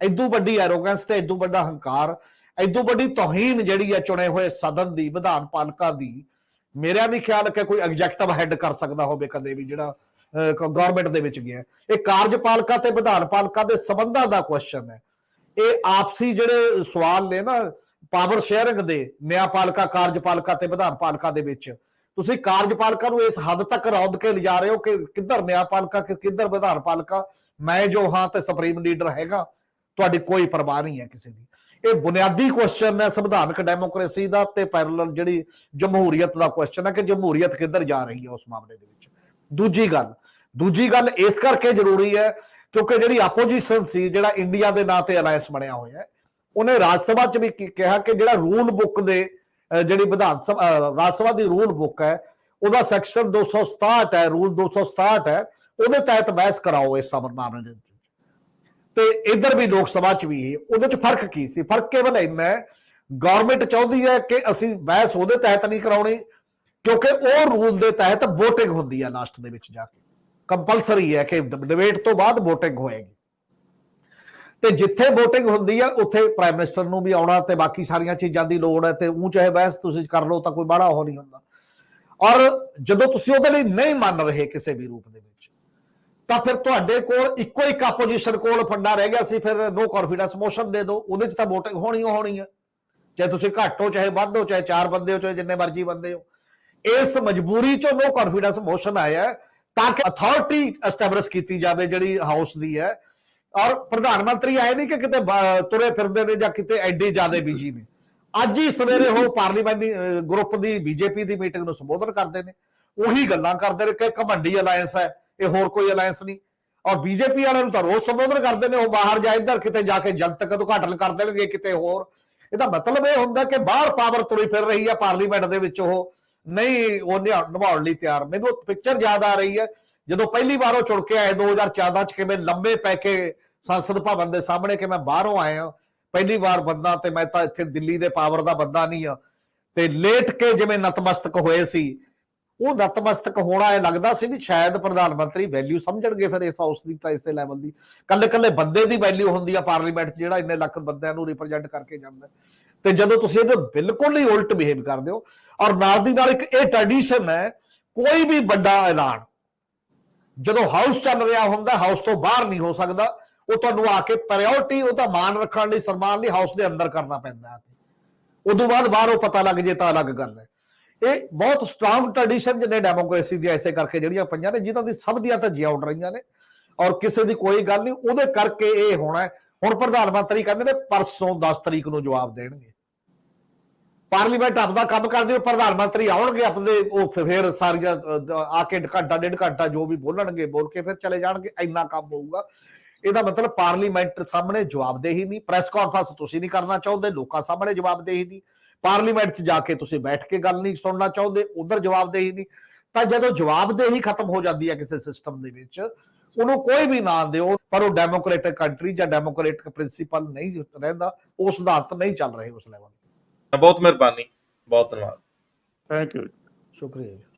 ਏਦੂ ਵੱਡੀ ਐਰੋਗੈਂਸ ਤੇ ਏਦੂ ਵੱਡਾ ਹੰਕਾਰ, ਏਦੂ ਵੱਡੀ ਤੋਹੀਨ ਜਿਹੜੀ ਹੈ ਚੁਣੇ ਹੋਏ ਸਦਨ ਦੀ, ਵਿਧਾਨ ਪਾਲਿਕਾ ਦੀ, ਮੇਰਾ ਨਹੀਂ ਖਿਆਲ ਕਿ ਕੋਈ ਐਗਜ਼ੈਕਟਿਵ ਹੈਡ ਕਰ ਸਕਦਾ ਹੋਵੇ ਕਦੇ ਵੀ ਜਿਹੜਾ ਗਵਰਨਮੈਂਟ ਦੇ ਵਿੱਚ ਗਿਆ। ਇਹ ਕਾਰਜਪਾਲਿਕਾ ਤੇ ਵਿਧਾਨ ਪਾਲਿਕਾ ਦੇ ਸੰਬੰਧਾਂ ਦਾ ਕੁਐਸਚਨ ਹੈ। ਇਹ ਆਪਸੀ ਜਿਹੜੇ ਸਵਾਲ ਨੇ ਨਾ ਪਾਵਰ ਸ਼ੇਅਰਿੰਗ ਦੇ, ਨਿਆਂਪਾਲਿਕਾ ਕਾਰਜਪਾਲਿਕਾ ਤੇ ਵਿਧਾਨ ਪਾਲਿਕਾ ਦੇ ਵਿੱਚ, ਤੁਸੀਂ ਕਾਰਜਪਾਲਿਕਾ ਨੂੰ ਇਸ ਹੱਦ ਤੱਕ ਰੌਂਦ ਕੇ ਲਿਜਾ ਰਹੇ ਹੋ ਕਿ ਕਿੱਧਰ ਨਿਆਂਪਾਲਿਕਾ ਕਿੱਧਰ ਵਿਧਾਨ ਪਾਲਿਕਾ, ਮੈਂ ਜੋ ਹਾਂ ਤੇ ਸੁਪਰੀਮ ਲੀਡਰ ਹੈਗਾ। ਤੁਹਾਡੀ ਕੋਈ ਪਰਵਾਹ ਨਹੀਂ ਹੈ ਕਿਸੇ ਦੀ। ਇਹ ਬੁਨਿਆਦੀ ਕੁਐਸਚਨ ਹੈ ਸੰਵਿਧਾਨਕ ਡੈਮੋਕ੍ਰੇਸੀ ਦਾ ਤੇ ਪੈਰਲਲ ਜਿਹੜੀ ਜਮਹੂਰੀਅਤ ਦਾ ਕੁਐਸਚਨ ਹੈ ਕਿ ਜਮਹੂਰੀਅਤ ਕਿੱਧਰ ਜਾ ਰਹੀ ਹੈ ਉਸ ਮਾਮਲੇ ਦੇ ਵਿੱਚ। ਦੂਜੀ ਗੱਲ ਇਸ ਕਰਕੇ ਜ਼ਰੂਰੀ ਹੈ ਕਿਉਂਕਿ ਜਿਹੜੀ ਆਪੋਜੀਸ਼ਨ ਸੀ, ਜਿਹੜਾ ਇੰਡੀਆ ਦੇ ਨਾਂ ਤੇ ਅਲਾਇੰਸ ਬਣਿਆ ਹੋਇਆ ਹੈ, ਉਹਨੇ ਰਾਜ ਸਭਾ 'ਚ ਵੀ ਕਿਹਾ ਕਿ ਜਿਹੜਾ ਰੂਲ ਬੁੱਕ ਦੇ ਜਿਹੜੀ ਵਿਧਾਨ ਸਭਾ ਰਾਜ ਸਭਾ ਦੀ ਰੂਲ ਬੁੱਕ ਹੈ ਉਹਦਾ ਸੈਕਸ਼ਨ 267 ਹੈ, ਰੂਲ 267 ਹੈ, ਉਹਦੇ ਤਹਿਤ ਬਹਿਸ ਕਰਾਓ ਇਸ ਮਾਮਲੇ ਦੇ। ਤੇ ਇਧਰ ਵੀ ਲੋਕ ਸਭਾ 'ਚ ਵੀ ਉਹਦੇ 'ਚ ਫਰਕ ਕੀ ਸੀ? ਫਰਕ ਕੇਵਲ ਇੰਨਾ ਹੈ, ਗਵਰਨਮੈਂਟ ਚਾਹੁੰਦੀ ਹੈ ਕਿ ਅਸੀਂ ਬਹਿਸ ਉਹਦੇ ਤਹਿਤ ਨਹੀਂ ਕਰਾਉਣੀ ਕਿਉਂਕਿ ਉਹ ਰੂਲ ਦੇ ਤਹਿਤ ਵੋਟਿੰਗ ਹੁੰਦੀ ਹੈ ਲਾਸਟ ਦੇ ਵਿੱਚ ਜਾ ਕੇ, ਕੰਪਲਸਰੀ ਹੈ ਕਿ ਡਿਬੇਟ ਤੋਂ ਬਾਅਦ ਵੋਟਿੰਗ ਹੋਏਗੀ। ਤੇ ਜਿੱਥੇ VOTING ਹੁੰਦੀ ਹੈ ਉੱਥੇ ਪ੍ਰਾਈਮ ਮਿਨਿਸਟਰ ਨੂੰ ਵੀ ਆਉਣਾ ਤੇ ਬਾਕੀ ਸਾਰੀਆਂ ਚੀਜ਼ਾਂ ਦੀ ਲੋੜ ਹੈ ਤੇ ਉਹ ਚਾਹੇ ਬਹਿਸ ਤੁਸੀਂ ਕਰ ਲਓ ਤਾਂ ਕੋਈ ਬੜਾ ਉਹ ਨਹੀਂ ਹੁੰਦਾ। ਔਰ ਜਦੋਂ ਤੁਸੀਂ ਉਹਦੇ ਲਈ ਨਹੀਂ ਮੰਨ ਰਹੇ ਕਿਸੇ ਵੀ ਰੂਪ ਦੇ ਵਿੱਚ ਤਾਂ ਫਿਰ ਤੁਹਾਡੇ ਕੋਲ ਇੱਕੋ ਇੱਕ ਆਪੋਜੀਸ਼ਨ ਕੋਲ ਫੰਡਾ ਰਹਿ ਗਿਆ ਸੀ, ਫਿਰ ਨੋ ਕੌਨਫੀਡੈਂਸ ਮੋਸ਼ਨ ਦੇ ਦਿਓ, ਉਹਦੇ 'ਚ ਤਾਂ VOTING ਹੋਣੀ ਹੈ, ਚਾਹੇ ਤੁਸੀਂ ਘੱਟ ਹੋ ਚਾਹੇ ਵੱਧ ਹੋ, ਚਾਹੇ 4 ਬੰਦੇ ਹੋ ਚਾਹੇ ਜਿੰਨੇ ਮਰਜ਼ੀ ਬੰਦੇ ਹੋ। ਇਸ ਮਜਬੂਰੀ 'ਚੋਂ ਨੋ ਕੌਨਫੀਡੈਂਸ ਮੋਸ਼ਨ ਆਇਆ ਤਾਂ ਕਿ ਅਥਾਰਟੀ ਐਸਟੈਬਲਿਸ਼ ਕੀਤੀ ਜਾਵੇ ਜਿਹੜੀ ਹਾਊਸ ਦੀ ਹੈ। ਔਰ ਪ੍ਰਧਾਨ ਮੰਤਰੀ ਆਏ ਨਹੀਂ ਕਿ ਕਿਤੇ ਤੁਰੇ ਫਿਰਦੇ ਨੇ ਜਾਂ ਕਿਤੇ ਐਡੇ ਜ਼ਿਆਦਾ ਬਿਜੀ ਨੇ। ਅੱਜ ਹੀ ਸਵੇਰੇ ਉਹ ਪਾਰਲੀਮੈਂਟਰੀ ਗਰੁੱਪ ਦੀ ਬੀਜੇਪੀ ਦੀ ਮੀਟਿੰਗ ਨੂੰ ਸੰਬੋਧਨ ਕਰਦੇ ਨੇ, ਉਹੀ ਗੱਲਾਂ ਕਰਦੇ ਨੇ ਕਿ ਘਮੰਡੀ ਅਲਾਇੰਸ ਹੈ, ਇਹ ਹੋਰ ਕੋਈ ਅਲਾਇੰਸ ਨਹੀਂ। ਔਰ ਬੀਜੇਪੀ ਵਾਲਿਆਂ ਨੂੰ ਤਾਂ ਰੋਜ਼ ਸੰਬੋਧਨ ਕਰਦੇ ਨੇ, ਉਹ ਬਾਹਰ ਜਾ ਇੱਧਰ ਕਿਤੇ ਜਾ ਕੇ ਜਨਤਕ ਉਦਘਾਟਨ ਕਰ ਦੇਣਗੇ ਕਿਤੇ ਹੋਰ। ਇਹਦਾ ਮਤਲਬ ਇਹ ਹੁੰਦਾ ਕਿ ਬਾਹਰ ਪਾਵਰ ਤੁਰੀ ਫਿਰ ਰਹੀ ਹੈ, ਪਾਰਲੀਮੈਂਟ ਦੇ ਵਿੱਚ ਉਹ ਨਹੀਂ ਉਹ ਨਿਭਾਉਣ ਲਈ ਤਿਆਰ। ਮੈਨੂੰ ਪਿਕਚਰ ਯਾਦ ਆ ਰਹੀ ਹੈ ਜਦੋਂ ਪਹਿਲੀ ਵਾਰ ਉਹ ਚੁਣ ਕੇ ਆਏ 2014 ਚ, ਕਿਵੇਂ ਲੰਮੇ ਪੈ ਕੇ ਸੰਸਦ ਭਵਨ ਦੇ ਸਾਹਮਣੇ ਕਿ ਮੈਂ ਬਾਹਰੋਂ ਆਇਆ ਪਹਿਲੀ ਵਾਰ ਬੰਦਾ ਤੇ ਮੈਂ ਤਾਂ ਇੱਥੇ ਦਿੱਲੀ ਦੇ ਪਾਵਰ ਦਾ ਬੰਦਾ ਨਹੀਂ ਆ, ਤੇ ਲੇਟ ਕੇ ਜਿਵੇਂ ਨਤਮਸਤਕ ਹੋਏ ਸੀ। ਉਹ ਨਤਮਸਤਕ ਹੋਣਾ ਇਹ ਲੱਗਦਾ ਸੀ ਵੀ ਸ਼ਾਇਦ ਪ੍ਰਧਾਨ ਮੰਤਰੀ ਵੈਲਿਊ ਸਮਝਣਗੇ ਫਿਰ ਇਸ ਹਾਊਸ ਦੀ, ਤਾਂ ਇਸੇ ਲੈਵਲ ਦੀ ਕੱਲੇ ਬੰਦੇ ਦੀ ਵੈਲਿਊ ਹੁੰਦੀ ਆ ਪਾਰਲੀਮੈਂਟ 'ਚ ਜਿਹੜਾ ਇੰਨੇ ਲੱਖ ਬੰਦਿਆਂ ਨੂੰ ਰਿਪਰੈਜ਼ੈਂਟ ਕਰਕੇ ਜਾਂਦਾ। ਤੇ ਜਦੋਂ ਤੁਸੀਂ ਇਹਦੇ ਬਿਲਕੁਲ ਹੀ ਉਲਟ ਬਿਹੇਵ ਕਰਦੇ ਹੋ ਔਰ ਨਾਲ ਦੀ ਨਾਲ ਇੱਕ ਇਹ ਟ੍ਰੈਡੀਸ਼ਨ ਹੈ, ਕੋਈ ਵੀ ਵੱਡਾ ਐਲਾਨ ਜਦੋਂ ਹਾਊਸ ਚੱਲ ਰਿਹਾ ਹੁੰਦਾ ਹਾਊਸ ਤੋਂ ਬਾਹਰ ਨਹੀਂ ਹੋ ਸਕਦਾ। ਉਹ ਤੁਹਾਨੂੰ ਆ ਕੇ ਪ੍ਰਾਇੋਰਟੀ ਉਹਦਾ ਮਾਣ ਰੱਖਣ ਲਈ, ਸਨਮਾਨ ਲਈ ਹਾਊਸ ਦੇ ਅੰਦਰ ਕਰਨਾ ਪੈਂਦਾ ਹੈ। ਉਦੋਂ ਬਾਅਦ ਬਾਹਰੋਂ ਪਤਾ ਲੱਗ ਜੇ ਤਾਂ ਅਲੱਗ ਗੱਲ ਹੈ। ਇਹ ਬਹੁਤ ਸਟਰੋਂਗ ਟ੍ਰੈਡੀਸ਼ਨ ਜਿਹਨੇ ਡੈਮੋਕ੍ਰੇਸੀ ਦੀ ਐਸੇ ਕਰਕੇ ਜਿਹੜੀਆਂ ਪਈਆਂ ਨੇ, ਜਿਹਨਾਂ ਦੀ ਸਭ ਦੀਆਂ ਧੱਜੀਆਂ ਉੱਡ ਰਹੀਆਂ ਨੇ ਔਰ ਕਿਸੇ ਦੀ ਕੋਈ ਗੱਲ ਨਹੀਂ, ਉਹਦੇ ਕਰਕੇ ਇਹ ਹੋਣਾ। ਹੁਣ ਪ੍ਰਧਾਨ ਮੰਤਰੀ ਕਹਿੰਦੇ ਨੇ ਪਰਸੋਂ 10 ਤਰੀਕ ਨੂੰ ਜਵਾਬ ਦੇਣਗੇ। ਪਾਰਲੀਮੈਂਟ ਆਪਦਾ ਕੰਮ ਕਰਦੇ ਹੋ, ਪ੍ਰਧਾਨ ਮੰਤਰੀ ਆਉਣਗੇ ਆਪਣੇ, ਉਹ ਫਿਰ ਸਾਰੀਆਂ ਆ ਕੇ ਘੰਟਾ ਡੇਢ ਘੰਟਾ ਜੋ ਵੀ ਬੋਲਣਗੇ ਬੋਲ ਕੇ ਫਿਰ ਚਲੇ ਜਾਣਗੇ। ਇੰਨਾ ਕੰਮ ਹੋਊਗਾ। ਇਹਦਾ ਮਤਲਬ ਪਾਰਲੀਮੈਂਟ ਸਾਹਮਣੇ ਜਵਾਬਦੇਹੀ ਨਹੀਂ, ਪ੍ਰੈਸ ਕਾਨਫਰੰਸ ਤੁਸੀਂ ਨਹੀਂ ਕਰਨਾ ਚਾਹੁੰਦੇ, ਲੋਕਾਂ ਸਾਹਮਣੇ ਜਵਾਬਦੇਹੀ ਨਹੀਂ, ਪਾਰਲੀਮੈਂਟ 'ਚ ਜਾ ਕੇ ਤੁਸੀਂ ਬੈਠ ਕੇ ਗੱਲ ਨਹੀਂ ਸੁਣਨਾ ਚਾਹੁੰਦੇ, ਉਧਰ ਜਵਾਬਦੇਹੀ ਨਹੀਂ। ਤਾਂ ਜਦੋਂ ਜਵਾਬਦੇਹੀ ਖਤਮ ਹੋ ਜਾਂਦੀ ਹੈ ਕਿਸੇ ਸਿਸਟਮ ਦੇ ਵਿੱਚ, ਉਹਨੂੰ ਕੋਈ ਵੀ ਨਾਂ ਦਿਓ, ਪਰ ਉਹ ਡੈਮੋਕ੍ਰੇਟਿਕ ਕੰਟਰੀ ਜਾਂ ਡੈਮੋਕ੍ਰੇਟਿਕ ਪ੍ਰਿੰਸੀਪਲ ਨਹੀਂ ਰਹਿੰਦਾ, ਉਹ ਸਿਧਾਂਤ ਨਹੀਂ ਚੱਲ ਰਹੇ ਉਸ ਲੈਵਲ। ਬਹੁਤ ਮਿਹਰਬਾਨੀ, ਬਹੁਤ ਧੰਨਵਾਦ। Thank you. ਸ਼ੁਕਰੀਆ।